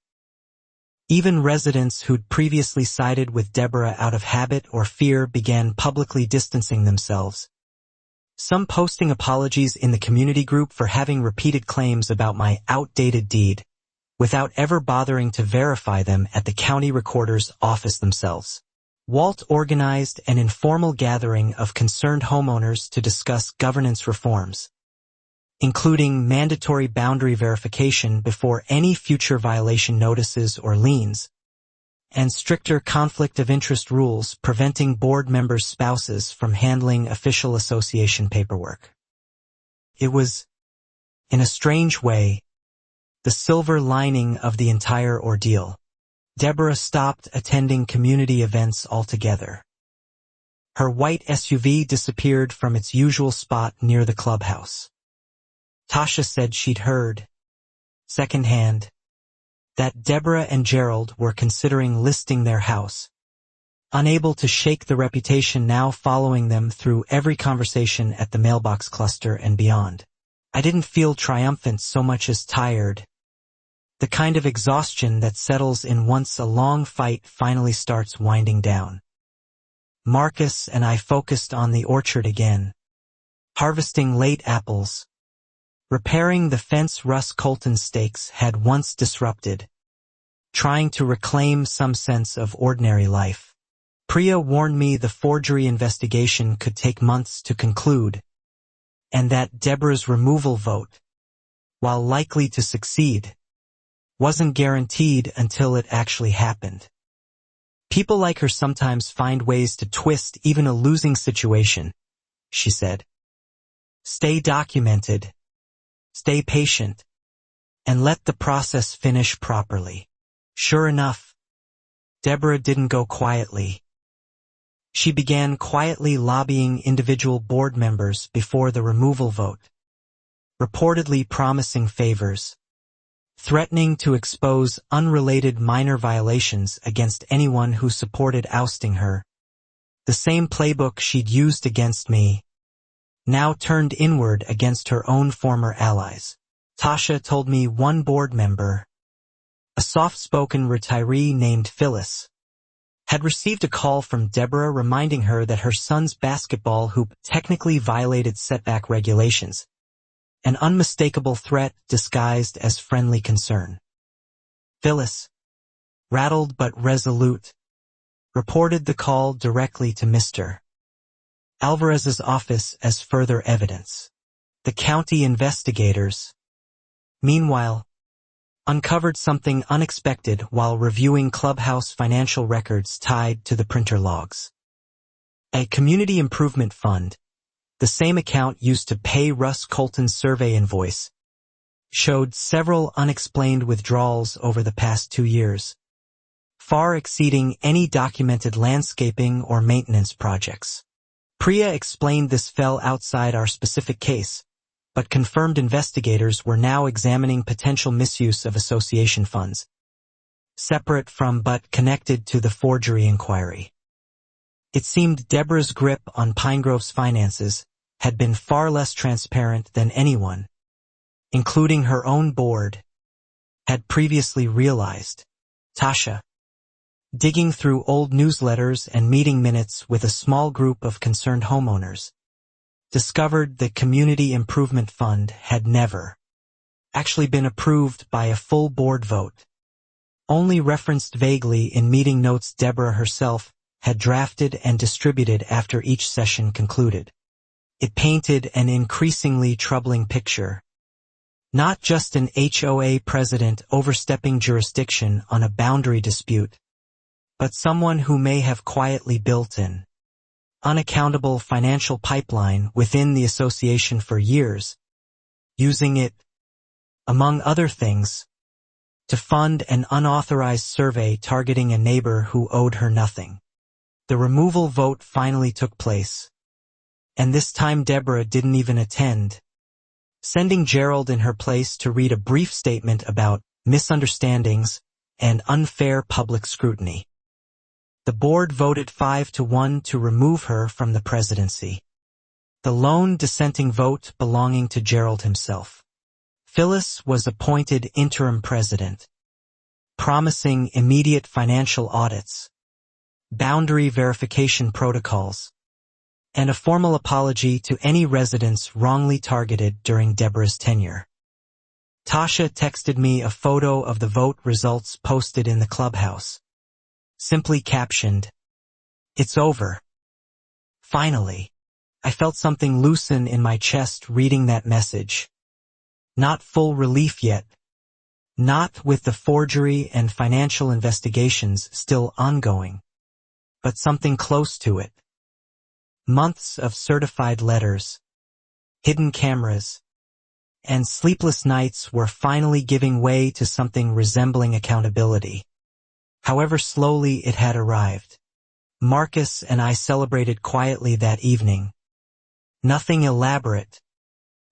Even residents who'd previously sided with Deborah out of habit or fear began publicly distancing themselves, some posting apologies in the community group for having repeated claims about my outdated deed, without ever bothering to verify them at the county recorder's office themselves. Walt organized an informal gathering of concerned homeowners to discuss governance reforms, including mandatory boundary verification before any future violation notices or liens, and stricter conflict of interest rules preventing board members' spouses from handling official association paperwork. It was, in a strange way, the silver lining of the entire ordeal. Deborah stopped attending community events altogether. Her white SUV disappeared from its usual spot near the clubhouse. Tasha said she'd heard, secondhand, that Deborah and Gerald were considering listing their house, unable to shake the reputation now following them through every conversation at the mailbox cluster and beyond. I didn't feel triumphant so much as tired. The kind of exhaustion that settles in once a long fight finally starts winding down. Marcus and I focused on the orchard again, harvesting late apples, repairing the fence Russ Colton's stakes had once disrupted, trying to reclaim some sense of ordinary life. Priya warned me the forgery investigation could take months to conclude, and that Deborah's removal vote, while likely to succeed, wasn't guaranteed until it actually happened. People like her sometimes find ways to twist even a losing situation, she said. Stay documented, stay patient, and let the process finish properly. Sure enough, Deborah didn't go quietly. She began quietly lobbying individual board members before the removal vote, reportedly promising favors, threatening to expose unrelated minor violations against anyone who supported ousting her. The same playbook she'd used against me, now turned inward against her own former allies. Tasha told me one board member, a soft-spoken retiree named Phyllis, had received a call from Deborah reminding her that her son's basketball hoop technically violated setback regulations, an unmistakable threat disguised as friendly concern. Phyllis, rattled but resolute, reported the call directly to Mr. Alvarez's office as further evidence. The county investigators, meanwhile, uncovered something unexpected while reviewing clubhouse financial records tied to the printer logs. A community improvement fund, the same account used to pay Russ Colton's survey invoice, showed several unexplained withdrawals over the past 2 years, far exceeding any documented landscaping or maintenance projects. Priya explained this fell outside our specific case, but confirmed investigators were now examining potential misuse of association funds, separate from but connected to the forgery inquiry. It seemed Deborah's grip on Pinegrove's finances had been far less transparent than anyone, including her own board, had previously realized. Tasha, digging through old newsletters and meeting minutes with a small group of concerned homeowners, discovered the Community Improvement Fund had never actually been approved by a full board vote, only referenced vaguely in meeting notes Deborah herself had drafted and distributed after each session concluded. It painted an increasingly troubling picture. Not just an HOA president overstepping jurisdiction on a boundary dispute, but someone who may have quietly built an unaccountable financial pipeline within the association for years, using it, among other things, to fund an unauthorized survey targeting a neighbor who owed her nothing. The removal vote finally took place, and this time Deborah didn't even attend, sending Gerald in her place to read a brief statement about misunderstandings and unfair public scrutiny. The board voted 5-1 to remove her from the presidency, the lone dissenting vote belonging to Gerald himself. Phyllis was appointed interim president, promising immediate financial audits, boundary verification protocols, and a formal apology to any residents wrongly targeted during Deborah's tenure. Tasha texted me a photo of the vote results posted in the clubhouse, simply captioned, "It's over." Finally, I felt something loosen in my chest reading that message. Not full relief yet. Not with the forgery and financial investigations still ongoing, but something close to it. Months of certified letters, hidden cameras, and sleepless nights were finally giving way to something resembling accountability. However slowly it had arrived. Marcus and I celebrated quietly that evening. Nothing elaborate,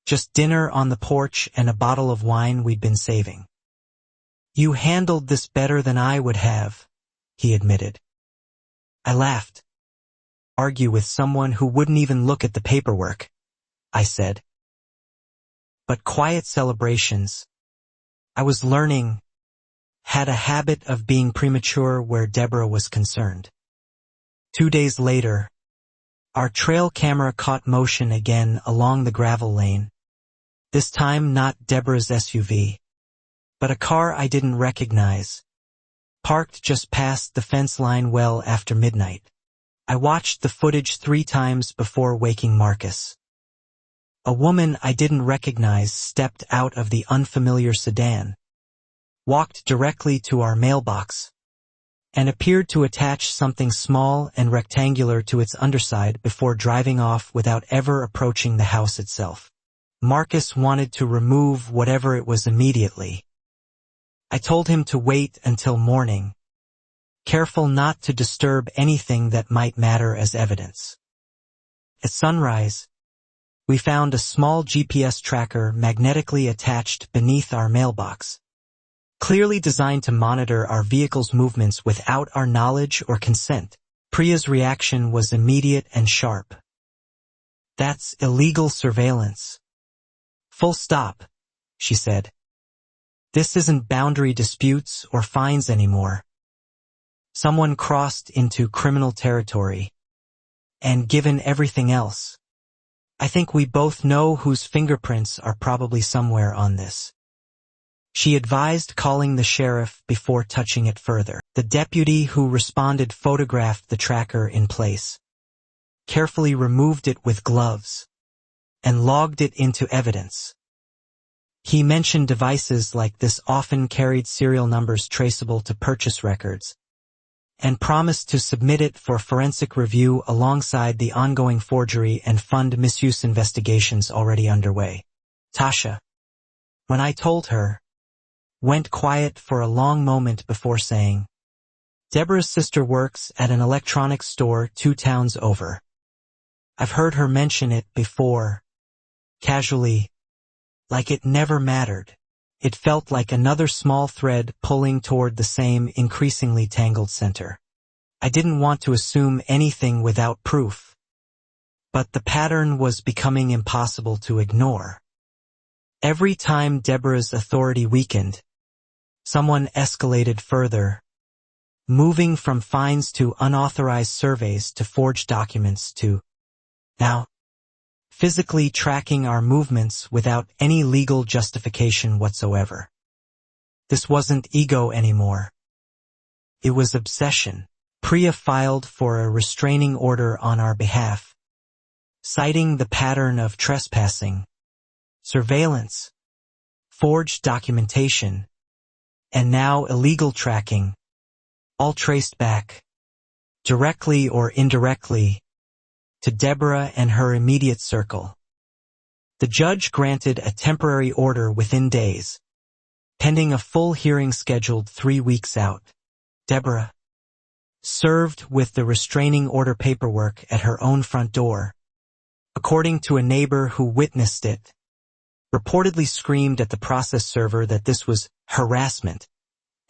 just dinner on the porch and a bottle of wine we'd been saving. "You handled this better than I would have," he admitted. I laughed. Argue with someone who wouldn't even look at the paperwork, I said. But quiet celebrations, I was learning, had a habit of being premature where Deborah was concerned. 2 days later, our trail camera caught motion again along the gravel lane. This time not Deborah's SUV, but a car I didn't recognize, parked just past the fence line well after midnight. I watched the footage 3 times before waking Marcus. A woman I didn't recognize stepped out of the unfamiliar sedan, walked directly to our mailbox, and appeared to attach something small and rectangular to its underside before driving off without ever approaching the house itself. Marcus wanted to remove whatever it was immediately. I told him to wait until morning, careful not to disturb anything that might matter as evidence. At sunrise, we found a small GPS tracker magnetically attached beneath our mailbox, clearly designed to monitor our vehicle's movements without our knowledge or consent. Priya's reaction was immediate and sharp. "That's illegal surveillance. Full stop," she said. "This isn't boundary disputes or fines anymore. Someone crossed into criminal territory. And given everything else, I think we both know whose fingerprints are probably somewhere on this." She advised calling the sheriff before touching it further. The deputy who responded photographed the tracker in place, carefully removed it with gloves, and logged it into evidence. He mentioned devices like this often carried serial numbers traceable to purchase records, and promised to submit it for forensic review alongside the ongoing forgery and fund misuse investigations already underway. Tasha, when I told her, went quiet for a long moment before saying, "Deborah's sister works at an electronics store 2 towns over. I've heard her mention it before, casually, like it never mattered." It felt like another small thread pulling toward the same increasingly tangled center. I didn't want to assume anything without proof, but the pattern was becoming impossible to ignore. Every time Deborah's authority weakened, someone escalated further, moving from fines to unauthorized surveys to forged documents to, now, physically tracking our movements without any legal justification whatsoever. This wasn't ego anymore. It was obsession. Priya filed for a restraining order on our behalf, citing the pattern of trespassing, surveillance, forged documentation, and now illegal tracking, all traced back, directly or indirectly, to Deborah and her immediate circle. The judge granted a temporary order within days, pending a full hearing scheduled 3 weeks out. Deborah, served with the restraining order paperwork at her own front door, according to a neighbor who witnessed it, reportedly screamed at the process server that this was harassment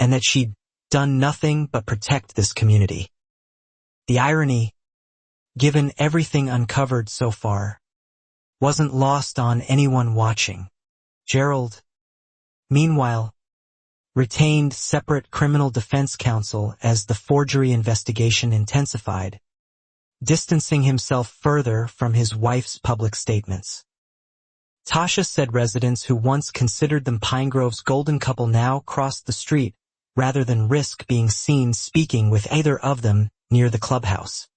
and that she'd done nothing but protect this community. The irony, given everything uncovered so far, wasn't lost on anyone watching. Gerald, meanwhile, retained separate criminal defense counsel as the forgery investigation intensified, distancing himself further from his wife's public statements. Tasha said residents who once considered them Pine Grove's golden couple now crossed the street rather than risk being seen speaking with either of them near the clubhouse.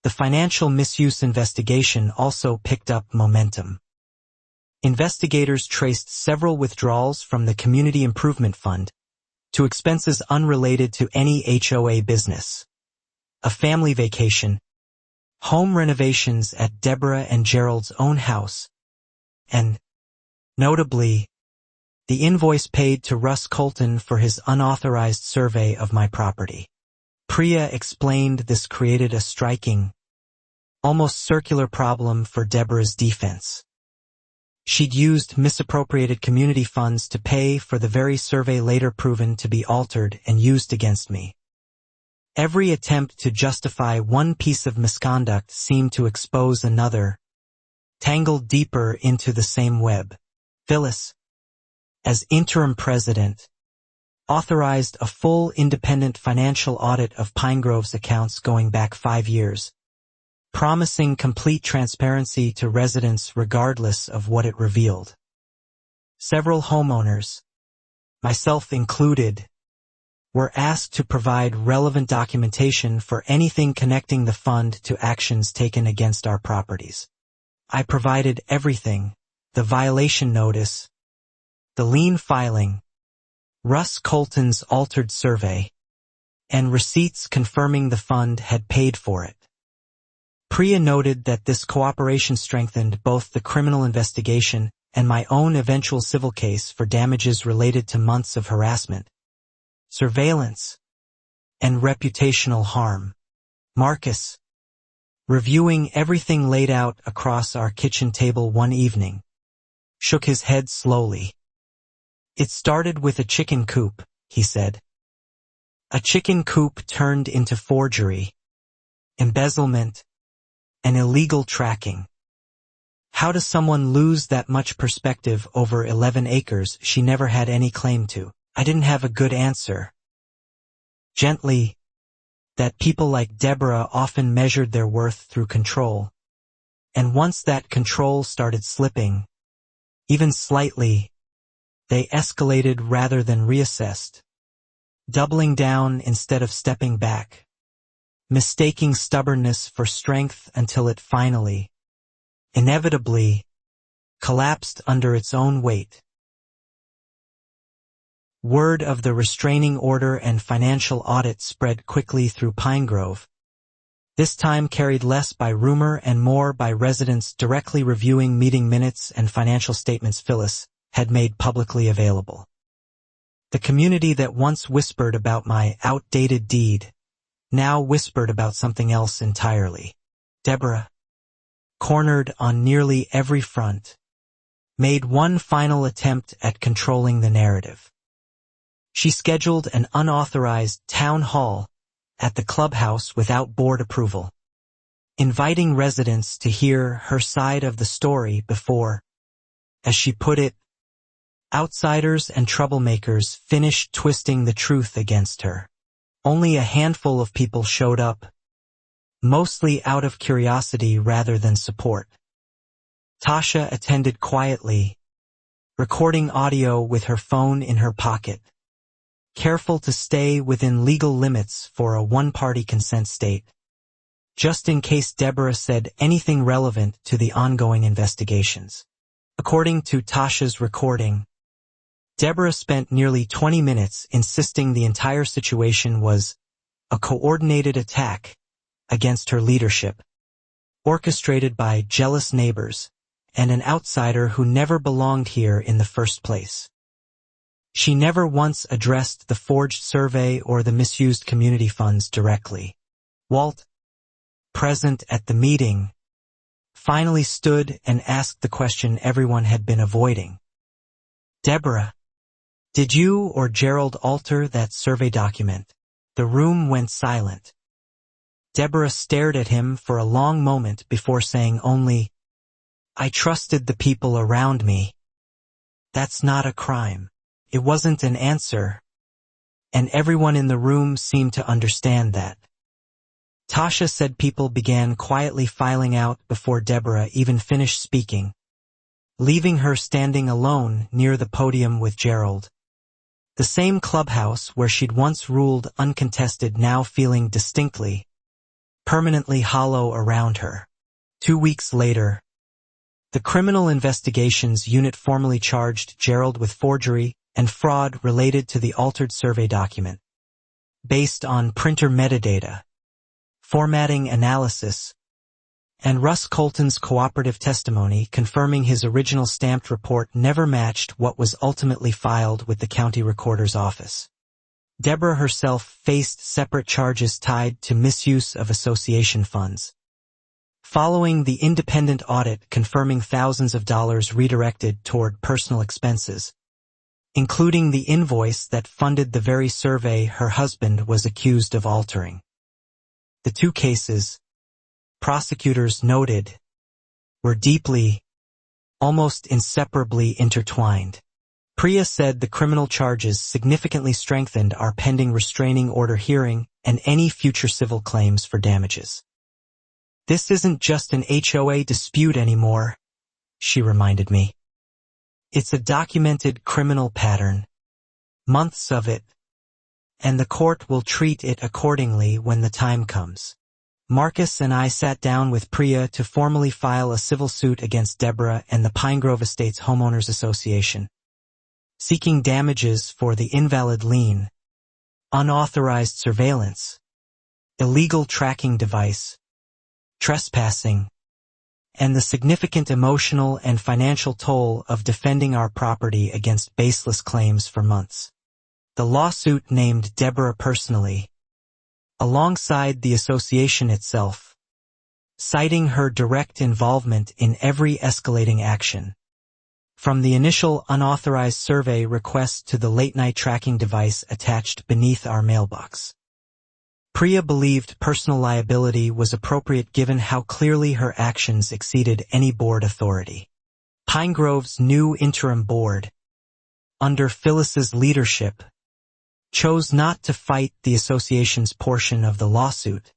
The financial misuse investigation also picked up momentum. Investigators traced several withdrawals from the Community Improvement Fund to expenses unrelated to any HOA business, a family vacation, home renovations at Deborah and Gerald's own house, and, notably, the invoice paid to Russ Colton for his unauthorized survey of my property. Priya explained this created a striking, almost circular problem for Deborah's defense. She'd used misappropriated community funds to pay for the very survey later proven to be altered and used against me. Every attempt to justify one piece of misconduct seemed to expose another, tangled deeper into the same web. Phyllis, as interim president, authorized a full independent financial audit of Pinegrove's accounts going back 5 years, promising complete transparency to residents regardless of what it revealed. Several homeowners, myself included, were asked to provide relevant documentation for anything connecting the fund to actions taken against our properties. I provided everything: the violation notice, the lien filing, Russ Colton's altered survey, and receipts confirming the fund had paid for it. Priya noted that this cooperation strengthened both the criminal investigation and my own eventual civil case for damages related to months of harassment, surveillance, and reputational harm. Marcus, reviewing everything laid out across our kitchen table one evening, shook his head slowly. "It started with a chicken coop," he said. "A chicken coop turned into forgery, embezzlement, and illegal tracking. How does someone lose that much perspective over 11 acres she never had any claim to?" I didn't have a good answer. Gently, that people like Deborah often measured their worth through control, and once that control started slipping, even slightly, they escalated rather than reassessed, doubling down instead of stepping back, mistaking stubbornness for strength until it finally, inevitably, collapsed under its own weight. Word of the restraining order and financial audit spread quickly through Pinegrove, this time carried less by rumor and more by residents directly reviewing meeting minutes and financial statements Phyllis had made publicly available. The community that once whispered about my outdated deed now whispered about something else entirely. Deborah, cornered on nearly every front, made one final attempt at controlling the narrative. She scheduled an unauthorized town hall at the clubhouse without board approval, inviting residents to hear her side of the story before, as she put it, outsiders and troublemakers finished twisting the truth against her. Only a handful of people showed up, mostly out of curiosity rather than support. Tasha attended quietly, recording audio with her phone in her pocket, careful to stay within legal limits for a one-party consent state, just in case Deborah said anything relevant to the ongoing investigations. According to Tasha's recording, Deborah spent nearly 20 minutes insisting the entire situation was a coordinated attack against her leadership, orchestrated by jealous neighbors and an outsider who never belonged here in the first place. She never once addressed the forged survey or the misused community funds directly. Walt, present at the meeting, finally stood and asked the question everyone had been avoiding. "Deborah, did you or Gerald alter that survey document?" The room went silent. Deborah stared at him for a long moment before saying only, "I trusted the people around me." That's not a crime. It wasn't an answer, and everyone in the room seemed to understand that. Tasha said people began quietly filing out before Deborah even finished speaking, leaving her standing alone near the podium with Gerald. The same clubhouse where she'd once ruled uncontested now feeling distinctly, permanently hollow around her. 2 weeks later, the Criminal Investigations Unit formally charged Gerald with forgery and fraud related to the altered survey document, based on printer metadata, formatting analysis, and Russ Colton's cooperative testimony confirming his original stamped report never matched what was ultimately filed with the county recorder's office. Deborah herself faced separate charges tied to misuse of association funds, following the independent audit confirming thousands of dollars redirected toward personal expenses, including the invoice that funded the very survey her husband was accused of altering. The two cases, prosecutors noted, were deeply, almost inseparably intertwined. Priya said the criminal charges significantly strengthened our pending restraining order hearing and any future civil claims for damages. This isn't just an HOA dispute anymore, she reminded me. It's a documented criminal pattern, months of it, and the court will treat it accordingly when the time comes. Marcus and I sat down with Priya to formally file a civil suit against Deborah and the Pine Grove Estates Homeowners Association, seeking damages for the invalid lien, unauthorized surveillance, illegal tracking device, trespassing, and the significant emotional and financial toll of defending our property against baseless claims for months. The lawsuit named Deborah personally, alongside the association itself, citing her direct involvement in every escalating action, from the initial unauthorized survey request to the late-night tracking device attached beneath our mailbox. Priya believed personal liability was appropriate given how clearly her actions exceeded any board authority. Pine Grove's new interim board, under Phyllis's leadership, chose not to fight the association's portion of the lawsuit,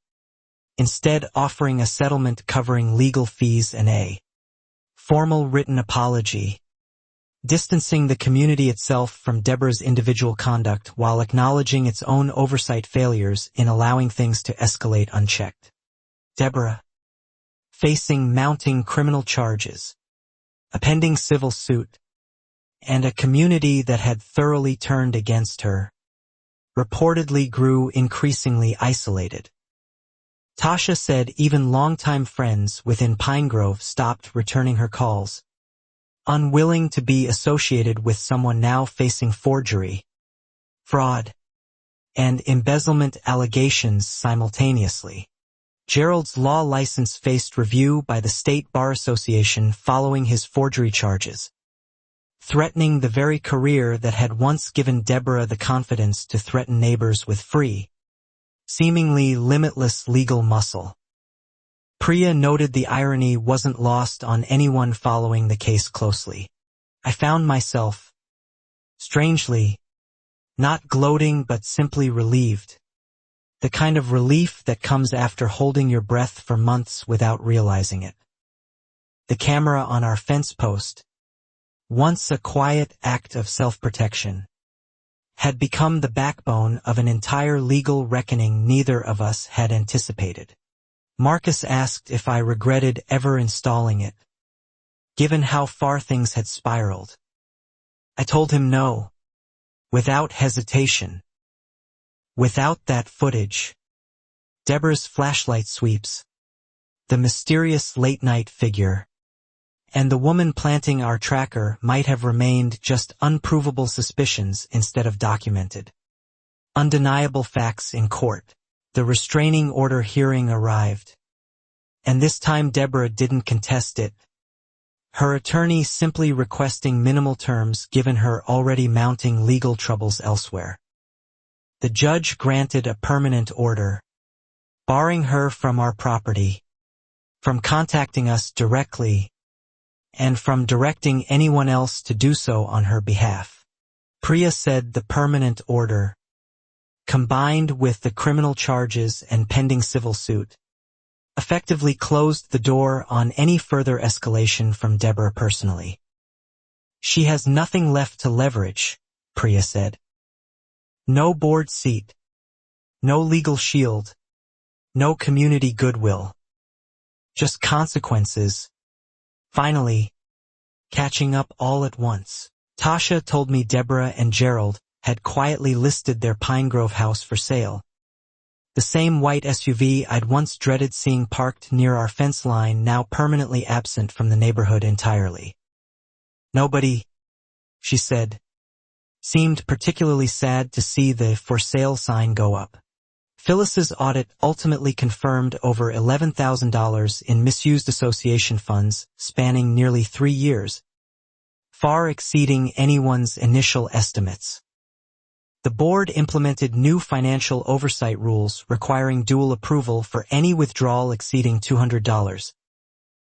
instead offering a settlement covering legal fees and a formal written apology, distancing the community itself from Deborah's individual conduct while acknowledging its own oversight failures in allowing things to escalate unchecked. Deborah, facing mounting criminal charges, a pending civil suit, and a community that had thoroughly turned against her, reportedly grew increasingly isolated. Tasha said even longtime friends within Pine Grove stopped returning her calls, unwilling to be associated with someone now facing forgery, fraud, and embezzlement allegations simultaneously. Gerald's law license faced review by the State Bar Association following his forgery charges, threatening the very career that had once given Deborah the confidence to threaten neighbors with free, seemingly limitless legal muscle. Priya noted the irony wasn't lost on anyone following the case closely. I found myself, strangely, not gloating but simply relieved. The kind of relief that comes after holding your breath for months without realizing it. The camera on our fence post, once a quiet act of self-protection, had become the backbone of an entire legal reckoning neither of us had anticipated. Marcus asked if I regretted ever installing it, given how far things had spiraled. I told him no, without hesitation. Without that footage, Deborah's flashlight sweeps, the mysterious late-night figure, and the woman planting our tracker might have remained just unprovable suspicions instead of documented, undeniable facts in court. The restraining order hearing arrived, and this time Deborah didn't contest it, her attorney simply requesting minimal terms given her already mounting legal troubles elsewhere. The judge granted a permanent order, barring her from our property, from contacting us directly, and from directing anyone else to do so on her behalf. Priya said the permanent order, combined with the criminal charges and pending civil suit, effectively closed the door on any further escalation from Deborah personally. She has nothing left to leverage, Priya said. No board seat, no legal shield, no community goodwill. Just consequences, finally, catching up all at once. Tasha told me Deborah and Gerald had quietly listed their Pine Grove house for sale. The same white SUV I'd once dreaded seeing parked near our fence line, now permanently absent from the neighborhood entirely. Nobody, she said, seemed particularly sad to see the for sale sign go up. Phyllis's audit ultimately confirmed over $11,000 in misused association funds spanning nearly 3 years, far exceeding anyone's initial estimates. The board implemented new financial oversight rules requiring dual approval for any withdrawal exceeding $200,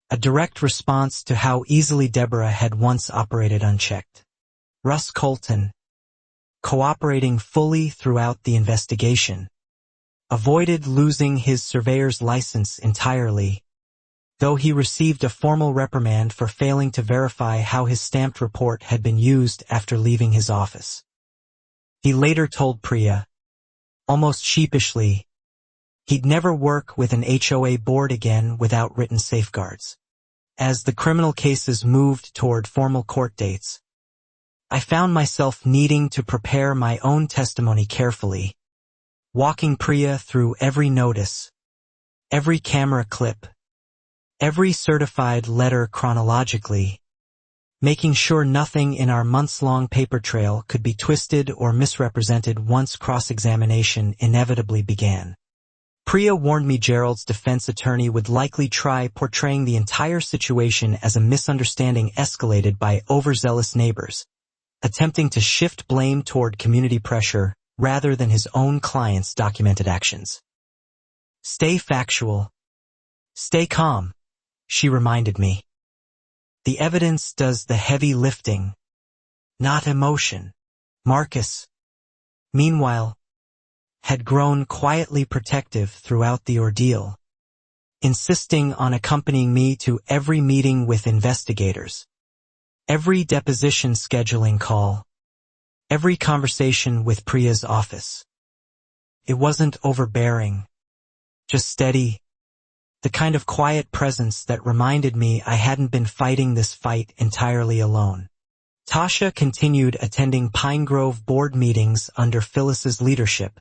a direct response to how easily Deborah had once operated unchecked. Russ Colton, cooperating fully throughout the investigation, avoided losing his surveyor's license entirely, though he received a formal reprimand for failing to verify how his stamped report had been used after leaving his office. He later told Priya, almost sheepishly, he'd never work with an HOA board again without written safeguards. As the criminal cases moved toward formal court dates, I found myself needing to prepare my own testimony carefully, walking Priya through every notice, every camera clip, every certified letter chronologically, making sure nothing in our months-long paper trail could be twisted or misrepresented once cross-examination inevitably began. Priya warned me Gerald's defense attorney would likely try portraying the entire situation as a misunderstanding escalated by overzealous neighbors, attempting to shift blame toward community pressure rather than his own client's documented actions. Stay factual. Stay calm, she reminded me. The evidence does the heavy lifting, not emotion. Marcus, meanwhile, had grown quietly protective throughout the ordeal, insisting on accompanying me to every meeting with investigators, every deposition scheduling call, every conversation with Priya's office. It wasn't overbearing, just steady, the kind of quiet presence that reminded me I hadn't been fighting this fight entirely alone. Tasha continued attending Pine Grove board meetings under Phyllis's leadership,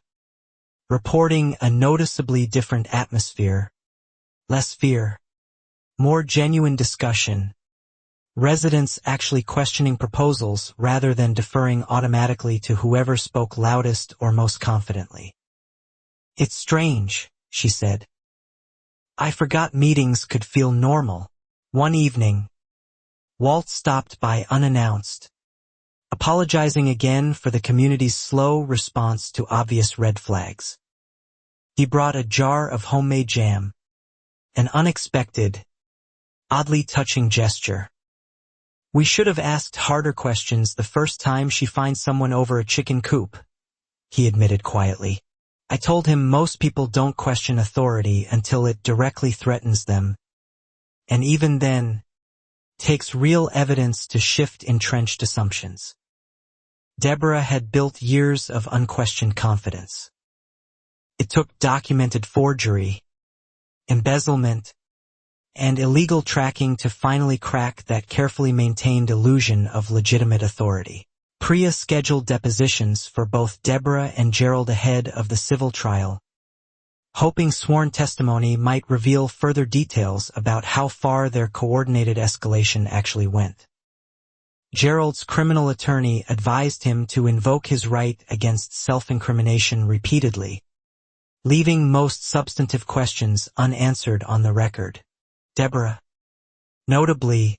reporting a noticeably different atmosphere, less fear, more genuine discussion, residents actually questioning proposals rather than deferring automatically to whoever spoke loudest or most confidently. It's strange, she said. I forgot meetings could feel normal. One evening, Walt stopped by unannounced, apologizing again for the community's slow response to obvious red flags. He brought a jar of homemade jam, an unexpected, oddly touching gesture. We should have asked harder questions the first time she finds someone over a chicken coop, he admitted quietly. I told him most people don't question authority until it directly threatens them, and even then, takes real evidence to shift entrenched assumptions. Deborah had built years of unquestioned confidence. It took documented forgery, embezzlement, and illegal tracking to finally crack that carefully maintained illusion of legitimate authority. Priya scheduled depositions for both Deborah and Gerald ahead of the civil trial, hoping sworn testimony might reveal further details about how far their coordinated escalation actually went. Gerald's criminal attorney advised him to invoke his right against self-incrimination repeatedly, leaving most substantive questions unanswered on the record. Deborah, notably,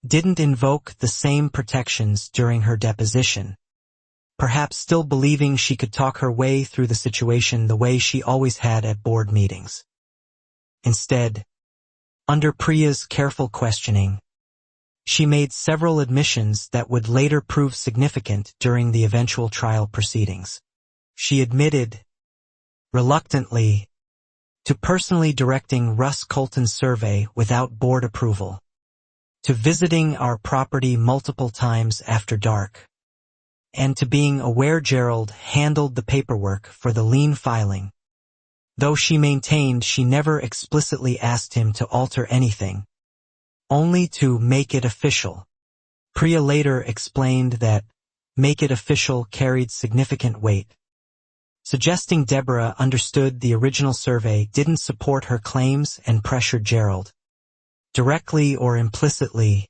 didn't invoke the same protections during her deposition, perhaps still believing she could talk her way through the situation the way she always had at board meetings. Instead, under Priya's careful questioning, she made several admissions that would later prove significant during the eventual trial proceedings. She admitted, reluctantly, to personally directing Russ Colton's survey without board approval, to visiting our property multiple times after dark, and to being aware Gerald handled the paperwork for the lien filing, though she maintained she never explicitly asked him to alter anything, only to make it official. Priya later explained that make it official carried significant weight, suggesting Deborah understood the original survey didn't support her claims and pressured Gerald, directly or implicitly,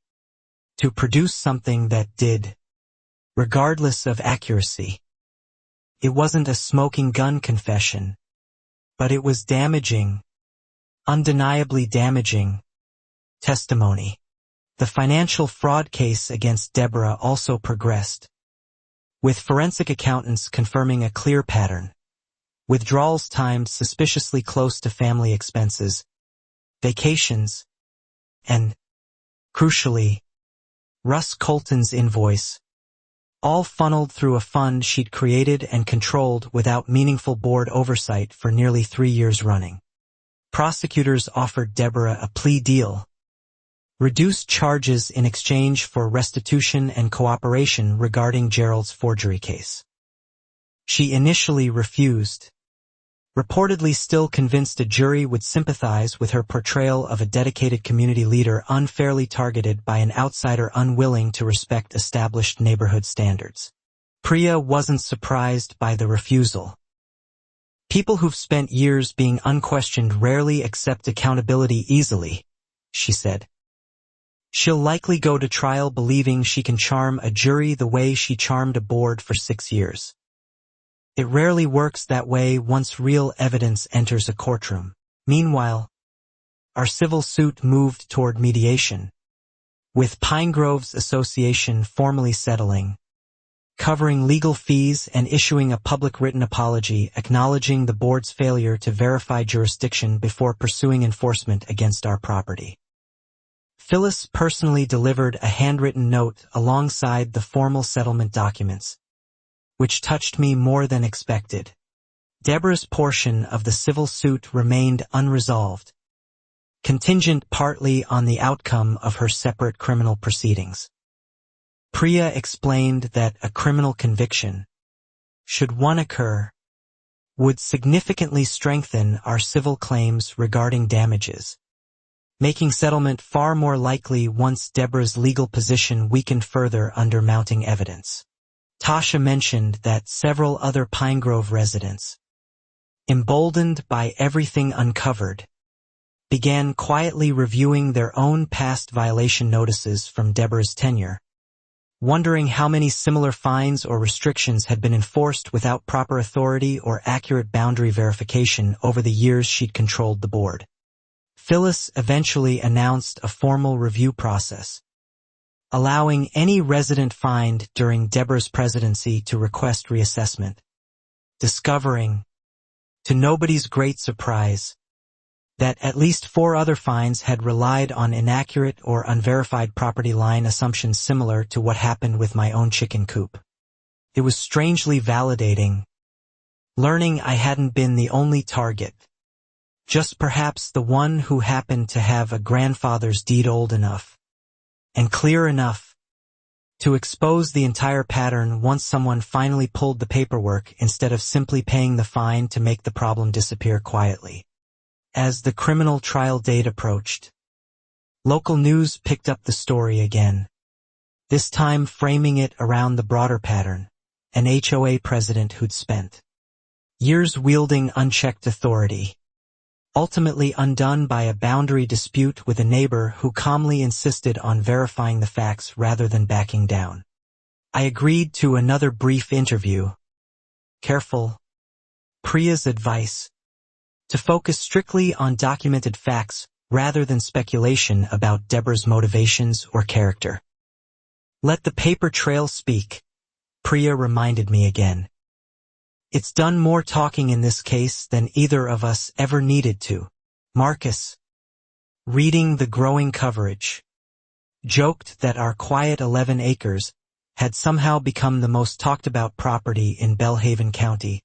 to produce something that did, regardless of accuracy. It wasn't a smoking gun confession, but it was damaging, undeniably damaging, testimony. The financial fraud case against Deborah also progressed. with forensic accountants confirming a clear pattern. Withdrawals timed suspiciously close to family expenses, vacations, and, crucially, Russ Colton's invoice, all funneled through a fund she'd created and controlled without meaningful board oversight for nearly 3 years running. Prosecutors offered Deborah a plea deal, reduced charges in exchange for restitution and cooperation regarding Gerald's forgery case. She initially refused, reportedly still convinced a jury would sympathize with her portrayal of a dedicated community leader unfairly targeted by an outsider unwilling to respect established neighborhood standards. Priya wasn't surprised by the refusal. People who've spent years being unquestioned rarely accept accountability easily, she said. She'll likely go to trial believing she can charm a jury the way she charmed a board for 6 years. It rarely works that way once real evidence enters a courtroom. Meanwhile, our civil suit moved toward mediation, with Pine Groves Association formally settling, covering legal fees and issuing a public written apology acknowledging the board's failure to verify jurisdiction before pursuing enforcement against our property. Phyllis personally delivered a handwritten note alongside the formal settlement documents, which touched me more than expected. Deborah's portion of the civil suit remained unresolved, contingent partly on the outcome of her separate criminal proceedings. Priya explained that a criminal conviction, should one occur, would significantly strengthen our civil claims regarding damages, making settlement far more likely once Deborah's legal position weakened further under mounting evidence. Tasha mentioned that several other Pine Grove residents, emboldened by everything uncovered, began quietly reviewing their own past violation notices from Deborah's tenure, wondering how many similar fines or restrictions had been enforced without proper authority or accurate boundary verification over the years she'd controlled the board. Phyllis eventually announced a formal review process, allowing any resident fined during Deborah's presidency to request reassessment, discovering, to nobody's great surprise, that at least 4 other fines had relied on inaccurate or unverified property line assumptions similar to what happened with my own chicken coop. It was strangely validating, learning I hadn't been the only target, just perhaps the one who happened to have a grandfather's deed old enough and clear enough to expose the entire pattern once someone finally pulled the paperwork instead of simply paying the fine to make the problem disappear quietly. As the criminal trial date approached, local news picked up the story again, this time framing it around the broader pattern, an HOA president who'd spent years wielding unchecked authority, ultimately undone by a boundary dispute with a neighbor who calmly insisted on verifying the facts rather than backing down. I agreed to another brief interview, careful, Priya's advice, to focus strictly on documented facts rather than speculation about Deborah's motivations or character. Let the paper trail speak, Priya reminded me again. It's done more talking in this case than either of us ever needed to. Marcus, reading the growing coverage, joked that our quiet 11 acres had somehow become the most talked about property in Belhaven County,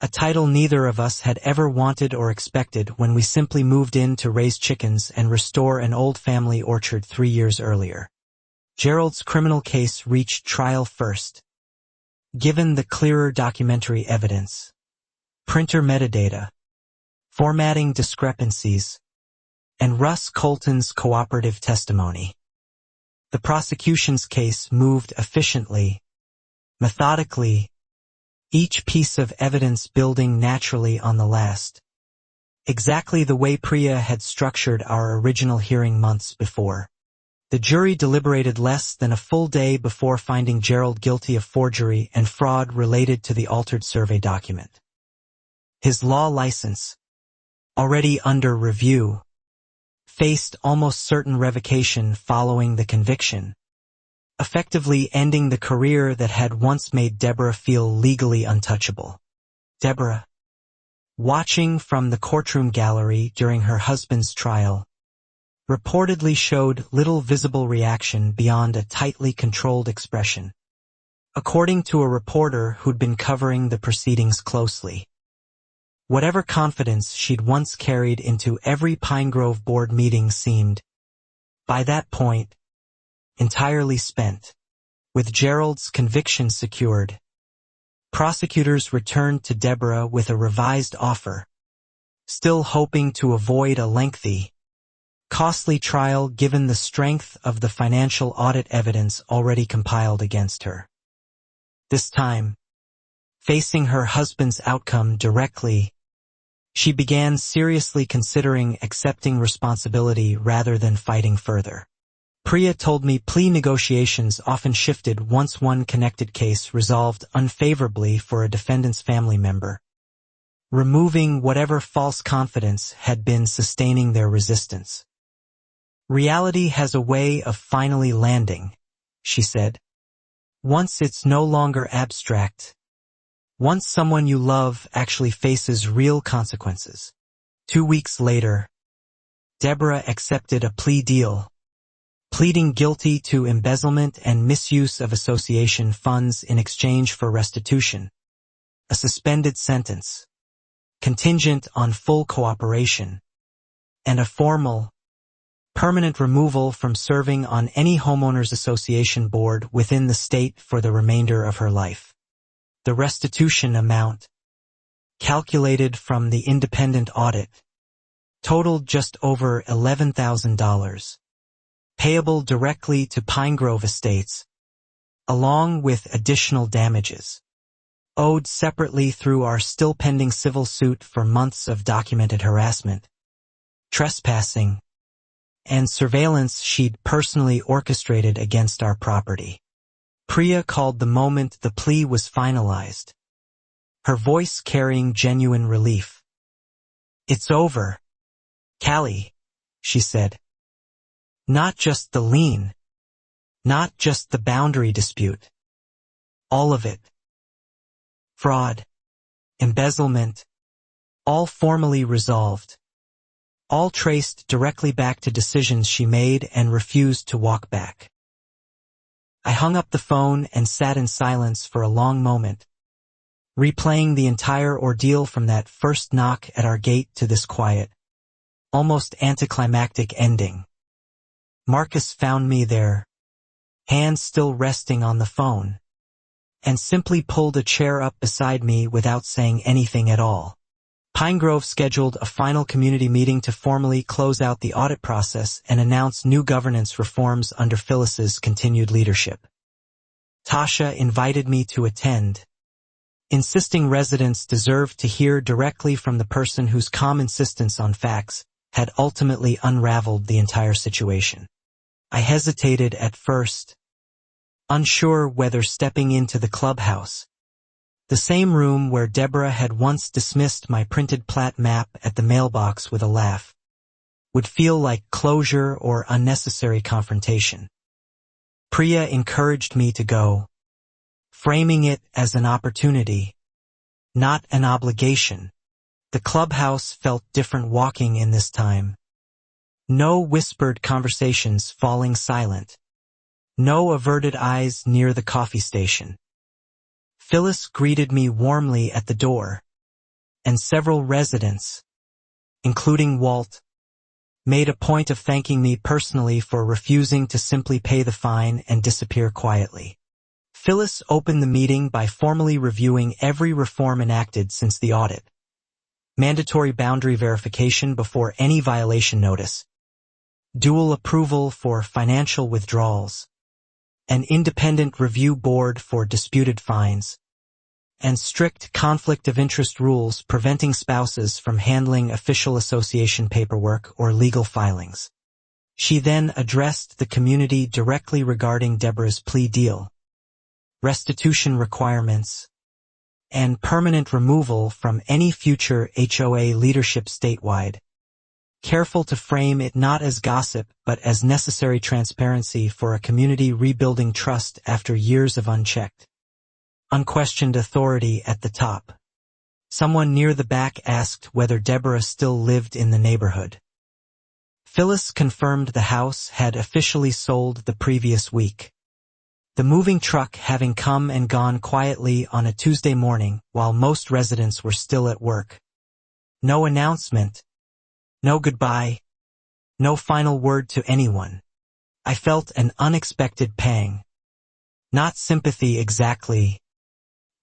a title neither of us had ever wanted or expected when we simply moved in to raise chickens and restore an old family orchard 3 years earlier. Gerald's criminal case reached trial first. Given the clearer documentary evidence, printer metadata, formatting discrepancies, and Russ Colton's cooperative testimony, the prosecution's case moved efficiently, methodically, each piece of evidence building naturally on the last, exactly the way Priya had structured our original hearing months before. The jury deliberated less than a full day before finding Gerald guilty of forgery and fraud related to the altered survey document. His law license, already under review, faced almost certain revocation following the conviction, effectively ending the career that had once made Deborah feel legally untouchable. Deborah, watching from the courtroom gallery during her husband's trial, reportedly showed little visible reaction beyond a tightly controlled expression, according to a reporter who'd been covering the proceedings closely. Whatever confidence she'd once carried into every Pine Grove board meeting seemed, by that point, entirely spent. With Gerald's conviction secured, prosecutors returned to Deborah with a revised offer, still hoping to avoid a lengthy, costly trial given the strength of the financial audit evidence already compiled against her. This time, facing her husband's outcome directly, she began seriously considering accepting responsibility rather than fighting further. Priya told me plea negotiations often shifted once one connected case resolved unfavorably for a defendant's family member, removing whatever false confidence had been sustaining their resistance. Reality has a way of finally landing, she said. Once it's no longer abstract. Once someone you love actually faces real consequences. 2 weeks later, Deborah accepted a plea deal, pleading guilty to embezzlement and misuse of association funds in exchange for restitution, a suspended sentence, contingent on full cooperation, and a formal, permanent removal from serving on any homeowners association board within the state for the remainder of her life. The restitution amount, calculated from the independent audit, totaled just over $11,000, payable directly to Pine Grove Estates, along with additional damages, owed separately through our still pending civil suit for months of documented harassment, trespassing, and surveillance she'd personally orchestrated against our property. Priya called the moment the plea was finalized, her voice carrying genuine relief. "It's over, Callie," she said. "Not just the lien, not just the boundary dispute. All of it. Fraud, embezzlement, all formally resolved. All traced directly back to decisions she made and refused to walk back." I hung up the phone and sat in silence for a long moment, replaying the entire ordeal from that first knock at our gate to this quiet, almost anticlimactic ending. Marcus found me there, hands still resting on the phone, and simply pulled a chair up beside me without saying anything at all. Pine Grove scheduled a final community meeting to formally close out the audit process and announce new governance reforms under Phyllis's continued leadership. Tasha invited me to attend, insisting residents deserved to hear directly from the person whose calm insistence on facts had ultimately unraveled the entire situation. I hesitated at first, unsure whether stepping into the clubhouse, the same room where Deborah had once dismissed my printed plat map at the mailbox with a laugh, would feel like closure or unnecessary confrontation. Priya encouraged me to go, framing it as an opportunity, not an obligation. The clubhouse felt different walking in this time. No whispered conversations falling silent. No averted eyes near the coffee station. Phyllis greeted me warmly at the door, and several residents, including Walt, made a point of thanking me personally for refusing to simply pay the fine and disappear quietly. Phyllis opened the meeting by formally reviewing every reform enacted since the audit. Mandatory boundary verification before any violation notice, dual approval for financial withdrawals, an independent review board for disputed fines, and strict conflict of interest rules preventing spouses from handling official association paperwork or legal filings. She then addressed the community directly regarding Deborah's plea deal, restitution requirements, and permanent removal from any future HOA leadership statewide. careful to frame it not as gossip but as necessary transparency for a community rebuilding trust after years of unchecked, unquestioned authority at the top. Someone near the back asked whether Deborah still lived in the neighborhood. Phyllis confirmed the house had officially sold the previous week, the moving truck having come and gone quietly on a Tuesday morning while most residents were still at work. No announcement, no goodbye, no final word to anyone. I felt an unexpected pang. Not sympathy exactly,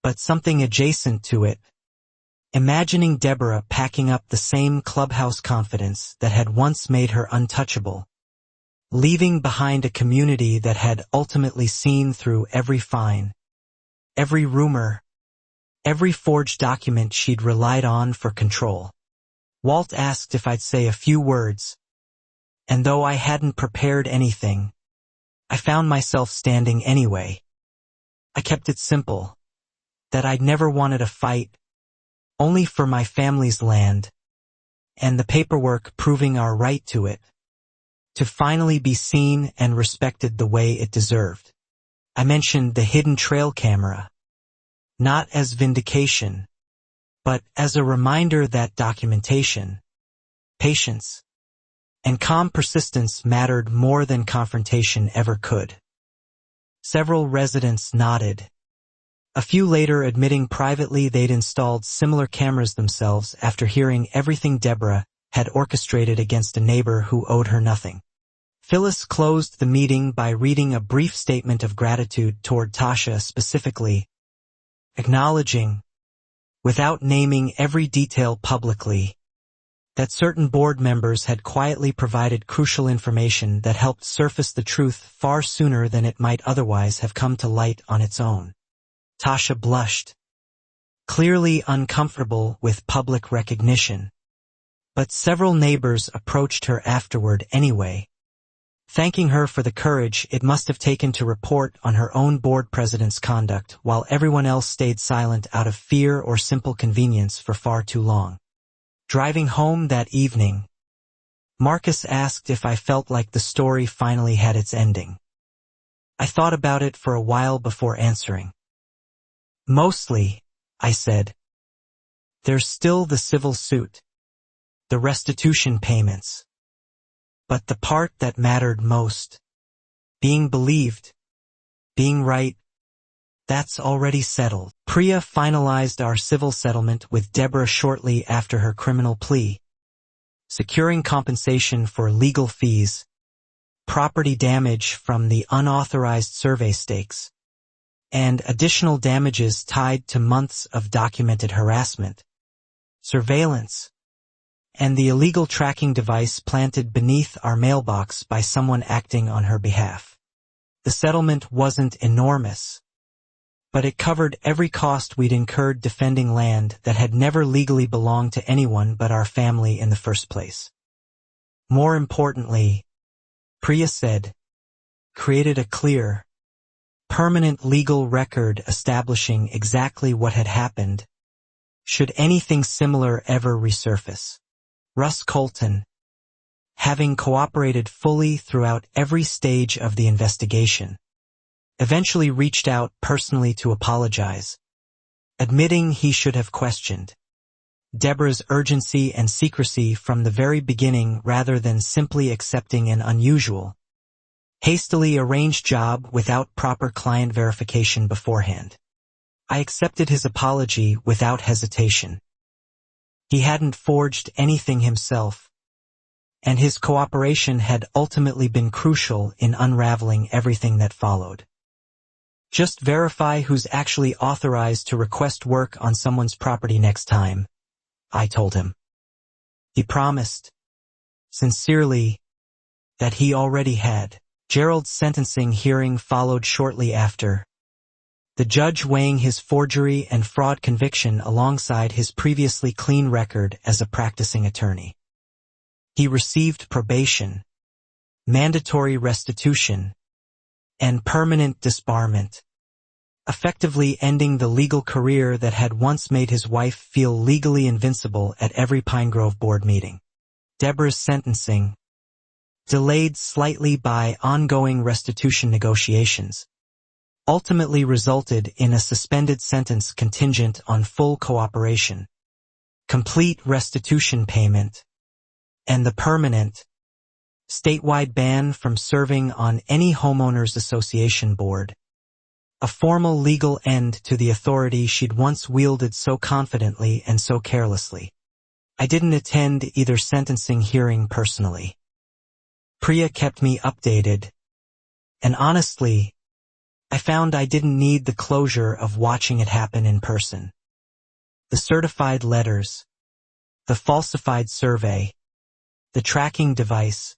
but something adjacent to it. Imagining Deborah packing up the same clubhouse confidence that had once made her untouchable, leaving behind a community that had ultimately seen through every fine, every rumor, every forged document she'd relied on for control. Walt asked if I'd say a few words, and though I hadn't prepared anything, I found myself standing anyway. I kept it simple, that I'd never wanted a fight, only for my family's land, and the paperwork proving our right to it, to finally be seen and respected the way it deserved. I mentioned the hidden trail camera, not as vindication, but as a reminder that documentation, patience, and calm persistence mattered more than confrontation ever could. Several residents nodded, a few later admitting privately they'd installed similar cameras themselves after hearing everything Deborah had orchestrated against a neighbor who owed her nothing. Phyllis closed the meeting by reading a brief statement of gratitude toward Tasha specifically, acknowledging, without naming every detail publicly, that certain board members had quietly provided crucial information that helped surface the truth far sooner than it might otherwise have come to light on its own. Tasha blushed, clearly uncomfortable with public recognition, but several neighbors approached her afterward anyway, thanking her for the courage it must have taken to report on her own board president's conduct while everyone else stayed silent out of fear or simple convenience for far too long. Driving home that evening, Marcus asked if I felt like the story finally had its ending. I thought about it for a while before answering. Mostly, I said. There's still the civil suit, the restitution payments. But the part that mattered most, being believed, being right, that's already settled. Priya finalized our civil settlement with Deborah shortly after her criminal plea, securing compensation for legal fees, property damage from the unauthorized survey stakes, and additional damages tied to months of documented harassment, surveillance, and the illegal tracking device planted beneath our mailbox by someone acting on her behalf. The settlement wasn't enormous, but it covered every cost we'd incurred defending land that had never legally belonged to anyone but our family in the first place. More importantly, Priya said, created a clear, permanent legal record establishing exactly what had happened, should anything similar ever resurface. Russ Colton, having cooperated fully throughout every stage of the investigation, eventually reached out personally to apologize, admitting he should have questioned Deborah's urgency and secrecy from the very beginning rather than simply accepting an unusual, hastily arranged job without proper client verification beforehand. I accepted his apology without hesitation. He hadn't forged anything himself, and his cooperation had ultimately been crucial in unraveling everything that followed. Just verify who's actually authorized to request work on someone's property next time, I told him. He promised, sincerely, that he already had. Gerald's sentencing hearing followed shortly after, the judge weighing his forgery and fraud conviction alongside his previously clean record as a practicing attorney. He received probation, mandatory restitution, and permanent disbarment, effectively ending the legal career that had once made his wife feel legally invincible at every Pine Grove board meeting. Deborah's sentencing, delayed slightly by ongoing restitution negotiations, ultimately resulted in a suspended sentence contingent on full cooperation, complete restitution payment, and the permanent, statewide ban from serving on any homeowners association board. A formal legal end to the authority she'd once wielded so confidently and so carelessly. I didn't attend either sentencing hearing personally. Priya kept me updated, and honestly, I found I didn't need the closure of watching it happen in person. The certified letters, the falsified survey, the tracking device,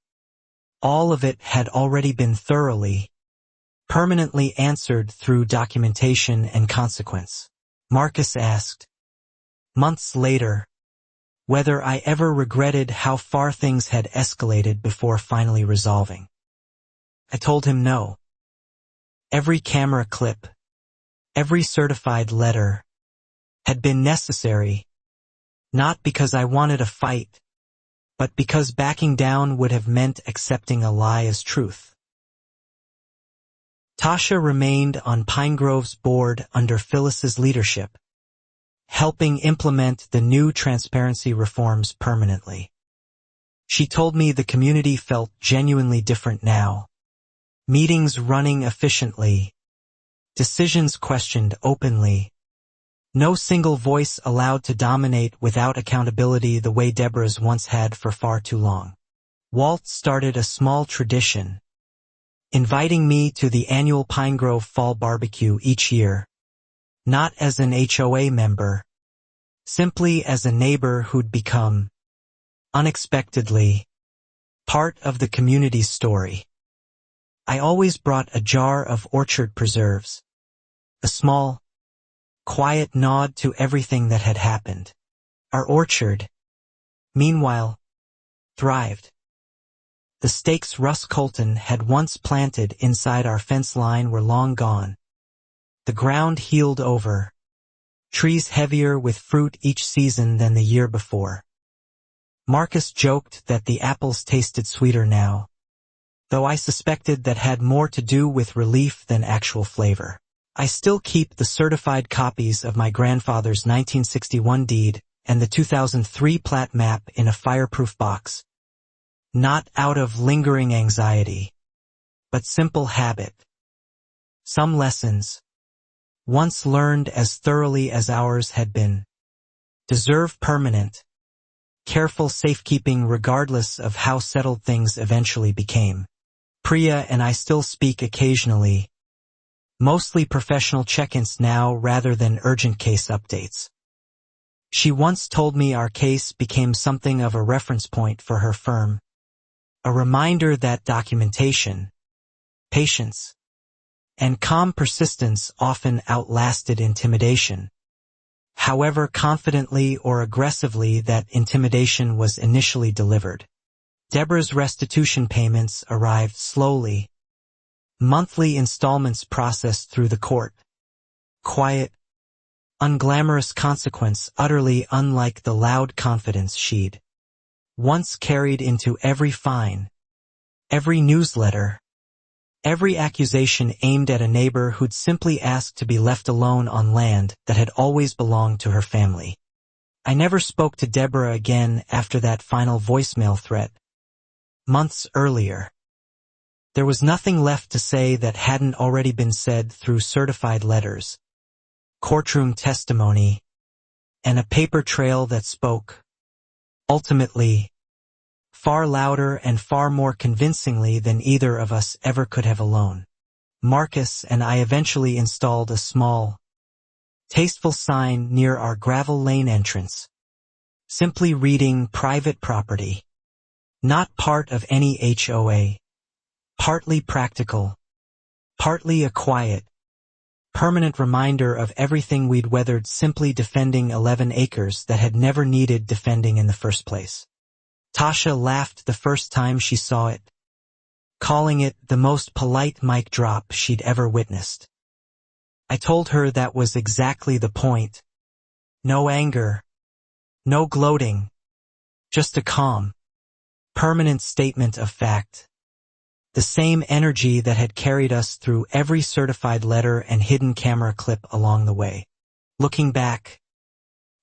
all of it had already been thoroughly, permanently answered through documentation and consequence. Marcus asked, months later, whether I ever regretted how far things had escalated before finally resolving. I told him no. Every camera clip, every certified letter, had been necessary, not because I wanted a fight, but because backing down would have meant accepting a lie as truth. Tasha remained on Pinegrove's board under Phyllis's leadership, helping implement the new transparency reforms permanently. She told me the community felt genuinely different now. Meetings running efficiently, decisions questioned openly, no single voice allowed to dominate without accountability the way Deborah's once had for far too long. Walt started a small tradition, inviting me to the annual Pinegrove Fall Barbecue each year, not as an HOA member, simply as a neighbor who'd become, unexpectedly, part of the community's story. I always brought a jar of orchard preserves, a small, quiet nod to everything that had happened. Our orchard, meanwhile, thrived. The stakes Russ Colton had once planted inside our fence line were long gone. The ground healed over, trees heavier with fruit each season than the year before. Marcus joked that the apples tasted sweeter now, though I suspected that had more to do with relief than actual flavor. I still keep the certified copies of my grandfather's 1961 deed and the 2003 plat map in a fireproof box, not out of lingering anxiety, but simple habit. Some lessons, once learned as thoroughly as ours had been, deserve permanent, careful safekeeping regardless of how settled things eventually became. Priya and I still speak occasionally, mostly professional check-ins now rather than urgent case updates. She once told me our case became something of a reference point for her firm, a reminder that documentation, patience, and calm persistence often outlasted intimidation, however confidently or aggressively that intimidation was initially delivered. Deborah's restitution payments arrived slowly, monthly installments processed through the court. Quiet, unglamorous consequence utterly unlike the loud confidence she'd once carried into every fine, every newsletter, every accusation aimed at a neighbor who'd simply asked to be left alone on land that had always belonged to her family. I never spoke to Deborah again after that final voicemail threat. Months earlier, there was nothing left to say that hadn't already been said through certified letters, courtroom testimony, and a paper trail that spoke, ultimately, far louder and far more convincingly than either of us ever could have alone. Marcus and I eventually installed a small, tasteful sign near our gravel lane entrance, simply reading private property, not part of any HOA, partly practical, partly a quiet, permanent reminder of everything we'd weathered simply defending 11 acres that had never needed defending in the first place. Tasha laughed the first time she saw it, calling it the most polite mic drop she'd ever witnessed. I told her that was exactly the point. No anger, no gloating, just a calm, permanent statement of fact. The same energy that had carried us through every certified letter and hidden camera clip along the way. Looking back,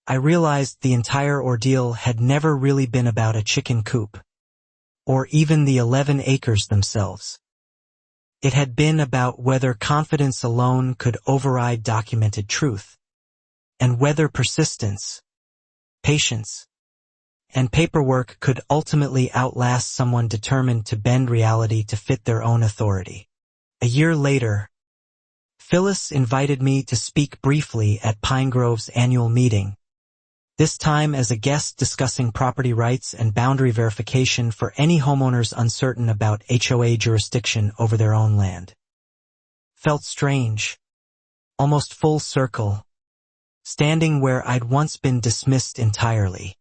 I realized the entire ordeal had never really been about a chicken coop, or even the 11 acres themselves. It had been about whether confidence alone could override documented truth, and whether persistence, patience, and paperwork could ultimately outlast someone determined to bend reality to fit their own authority. A year later, Phyllis invited me to speak briefly at Pine Grove's annual meeting, this time as a guest discussing property rights and boundary verification for any homeowners uncertain about HOA jurisdiction over their own land. Felt strange, almost full circle, standing where I'd once been dismissed entirely.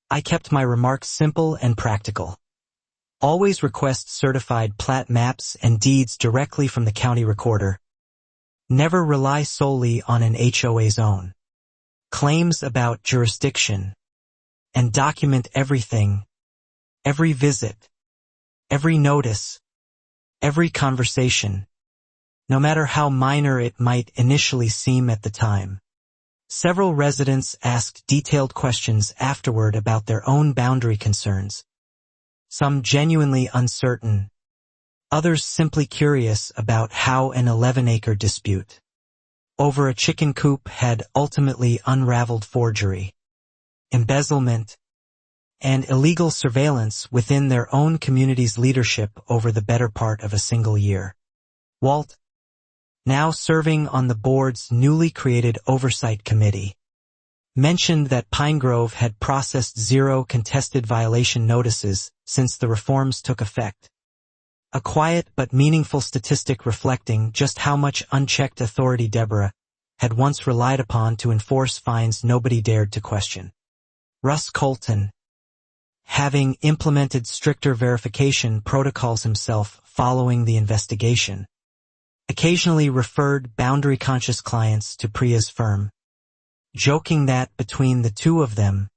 I kept my remarks simple and practical. Always request certified plat maps and deeds directly from the county recorder. Never rely solely on an HOA's own claims about jurisdiction, and document everything, every visit, every notice, every conversation, no matter how minor it might initially seem at the time. Several residents asked detailed questions afterward about their own boundary concerns, some genuinely uncertain, others simply curious about how an 11-acre dispute over a chicken coop had ultimately unraveled forgery, embezzlement, and illegal surveillance within their own community's leadership over the better part of a single year. Walt, now serving on the board's newly created oversight committee, mentioned that Pine Grove had processed 0 contested violation notices since the reforms took effect. A quiet but meaningful statistic reflecting just how much unchecked authority Deborah had once relied upon to enforce fines nobody dared to question. Russ Colton, having implemented stricter verification protocols himself following the investigation, occasionally referred boundary-conscious clients to Priya's firm, joking that between the two of them,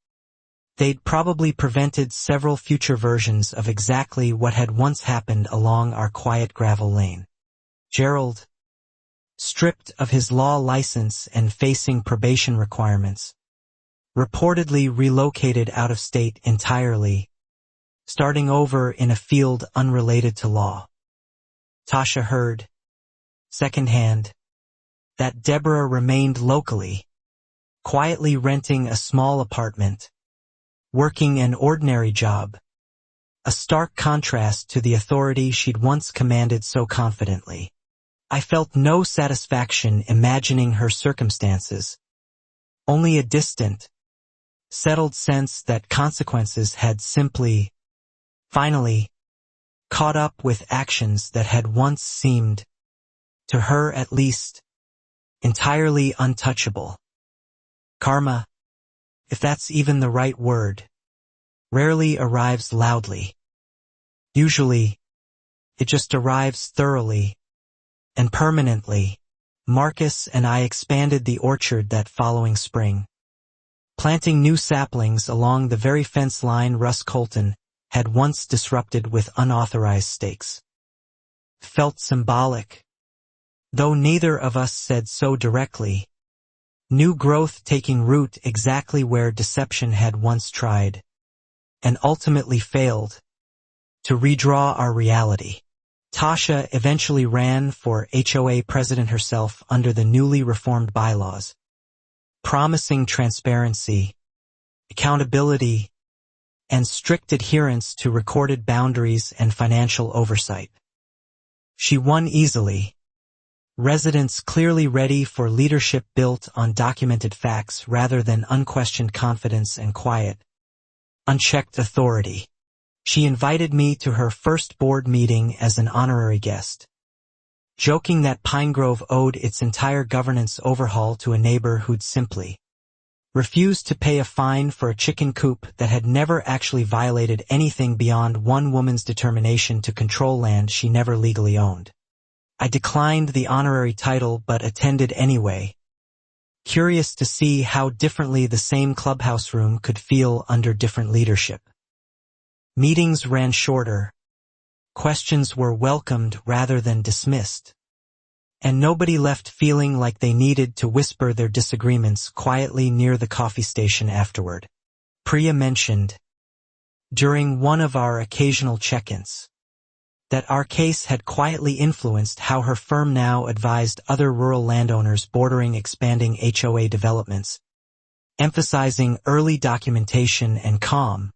they'd probably prevented several future versions of exactly what had once happened along our quiet gravel lane. Gerald, stripped of his law license and facing probation requirements, reportedly relocated out of state entirely, starting over in a field unrelated to law. Tasha heard, secondhand, that Deborah remained locally, quietly renting a small apartment, working an ordinary job, a stark contrast to the authority she'd once commanded so confidently. I felt no satisfaction imagining her circumstances, only a distant, settled sense that consequences had simply, finally, caught up with actions that had once seemed, to her at least, entirely untouchable. Karma, if that's even the right word, rarely arrives loudly. Usually, it just arrives thoroughly and permanently. Marcus and I expanded the orchard that following spring, planting new saplings along the very fence line Russ Colton had once disrupted with unauthorized stakes. Felt symbolic, though neither of us said so directly. New growth taking root exactly where deception had once tried, and ultimately failed, to redraw our reality. Tasha eventually ran for HOA president herself under the newly reformed bylaws, promising transparency, accountability, and strict adherence to recorded boundaries and financial oversight. She won easily. Residents clearly ready for leadership built on documented facts rather than unquestioned confidence and quiet, unchecked authority. She invited me to her first board meeting as an honorary guest, joking that Pine Grove owed its entire governance overhaul to a neighbor who'd simply refused to pay a fine for a chicken coop that had never actually violated anything beyond one woman's determination to control land she never legally owned. I declined the honorary title but attended anyway, curious to see how differently the same clubhouse room could feel under different leadership. Meetings ran shorter. Questions were welcomed rather than dismissed. And nobody left feeling like they needed to whisper their disagreements quietly near the coffee station afterward. Priya mentioned, during one of our occasional check-ins, that our case had quietly influenced how her firm now advised other rural landowners bordering expanding HOA developments, emphasizing early documentation and calm,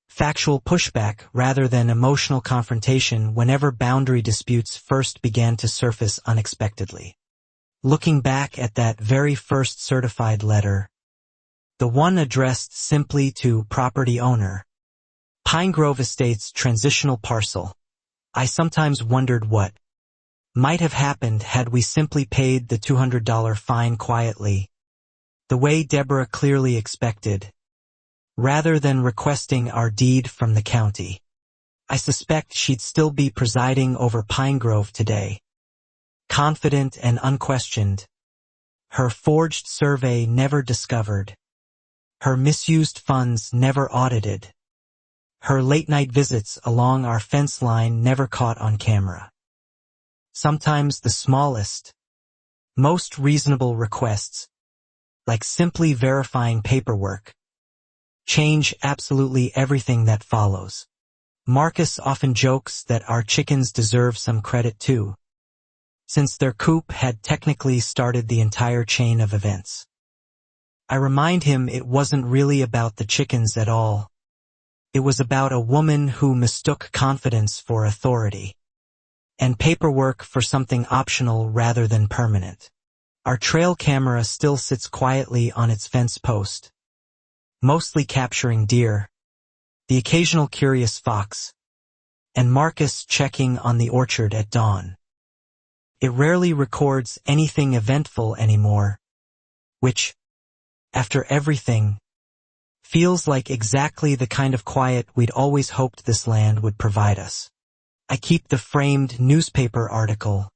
factual pushback rather than emotional confrontation whenever boundary disputes first began to surface unexpectedly. Looking back at that very first certified letter, the one addressed simply to property owner, Pine Grove Estates transitional parcel, I sometimes wondered what might have happened had we simply paid the $200 fine quietly, the way Deborah clearly expected, rather than requesting our deed from the county. I suspect she'd still be presiding over Pine Grove today, confident and unquestioned, her forged survey never discovered, her misused funds never audited, her late-night visits along our fence line never caught on camera. Sometimes the smallest, most reasonable requests, like simply verifying paperwork, change absolutely everything that follows. Marcus often jokes that our chickens deserve some credit too, since their coop had technically started the entire chain of events. I remind him it wasn't really about the chickens at all. It was about a woman who mistook confidence for authority, and paperwork for something optional rather than permanent. Our trail camera still sits quietly on its fence post, mostly capturing deer, the occasional curious fox, and Marcus checking on the orchard at dawn. It rarely records anything eventful anymore, which, after everything, feels like exactly the kind of quiet we'd always hoped this land would provide us. I keep the framed newspaper article,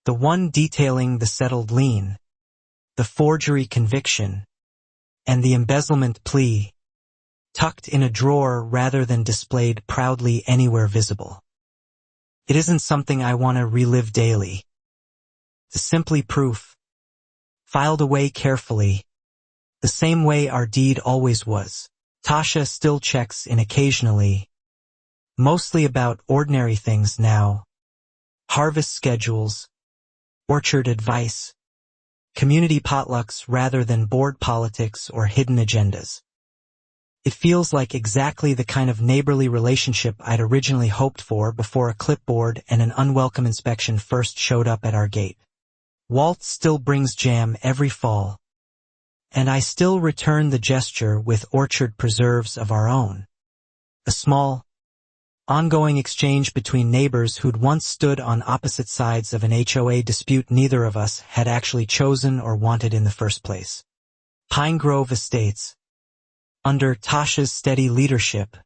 the one detailing the settled lien, the forgery conviction, and the embezzlement plea, tucked in a drawer rather than displayed proudly anywhere visible. It isn't something I want to relive daily. It's simply proof, filed away carefully, the same way our deed always was. Tasha still checks in occasionally, mostly about ordinary things now, harvest schedules, orchard advice, community potlucks rather than board politics or hidden agendas. It feels like exactly the kind of neighborly relationship I'd originally hoped for before a clipboard and an unwelcome inspection first showed up at our gate. Walt still brings jam every fall, and I still return the gesture with orchard preserves of our own. A small, ongoing exchange between neighbors who'd once stood on opposite sides of an HOA dispute neither of us had actually chosen or wanted in the first place. Pine Grove Estates, under Tasha's steady leadership,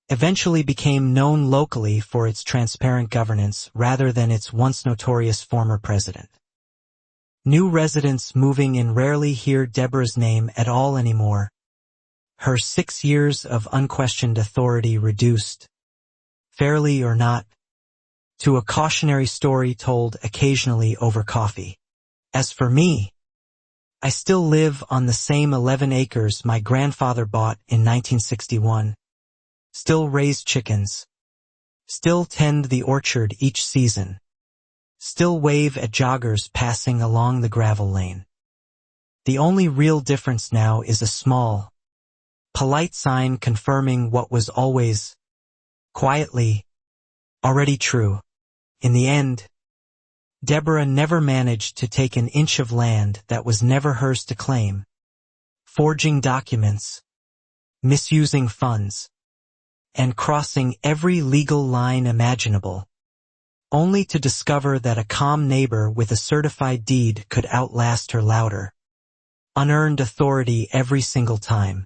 eventually became known locally for its transparent governance rather than its once notorious former president. New residents moving in rarely hear Deborah's name at all anymore. Her 6 years of unquestioned authority reduced, fairly or not, to a cautionary story told occasionally over coffee. As for me, I still live on the same 11 acres my grandfather bought in 1961, still raise chickens, still tend the orchard each season, still wave at joggers passing along the gravel lane. The only real difference now is a small, polite sign confirming what was always, quietly, already true. In the end, Deborah never managed to take an inch of land that was never hers to claim, forging documents, misusing funds, and crossing every legal line imaginable, only to discover that a calm neighbor with a certified deed could outlast her louder, unearned authority every single time.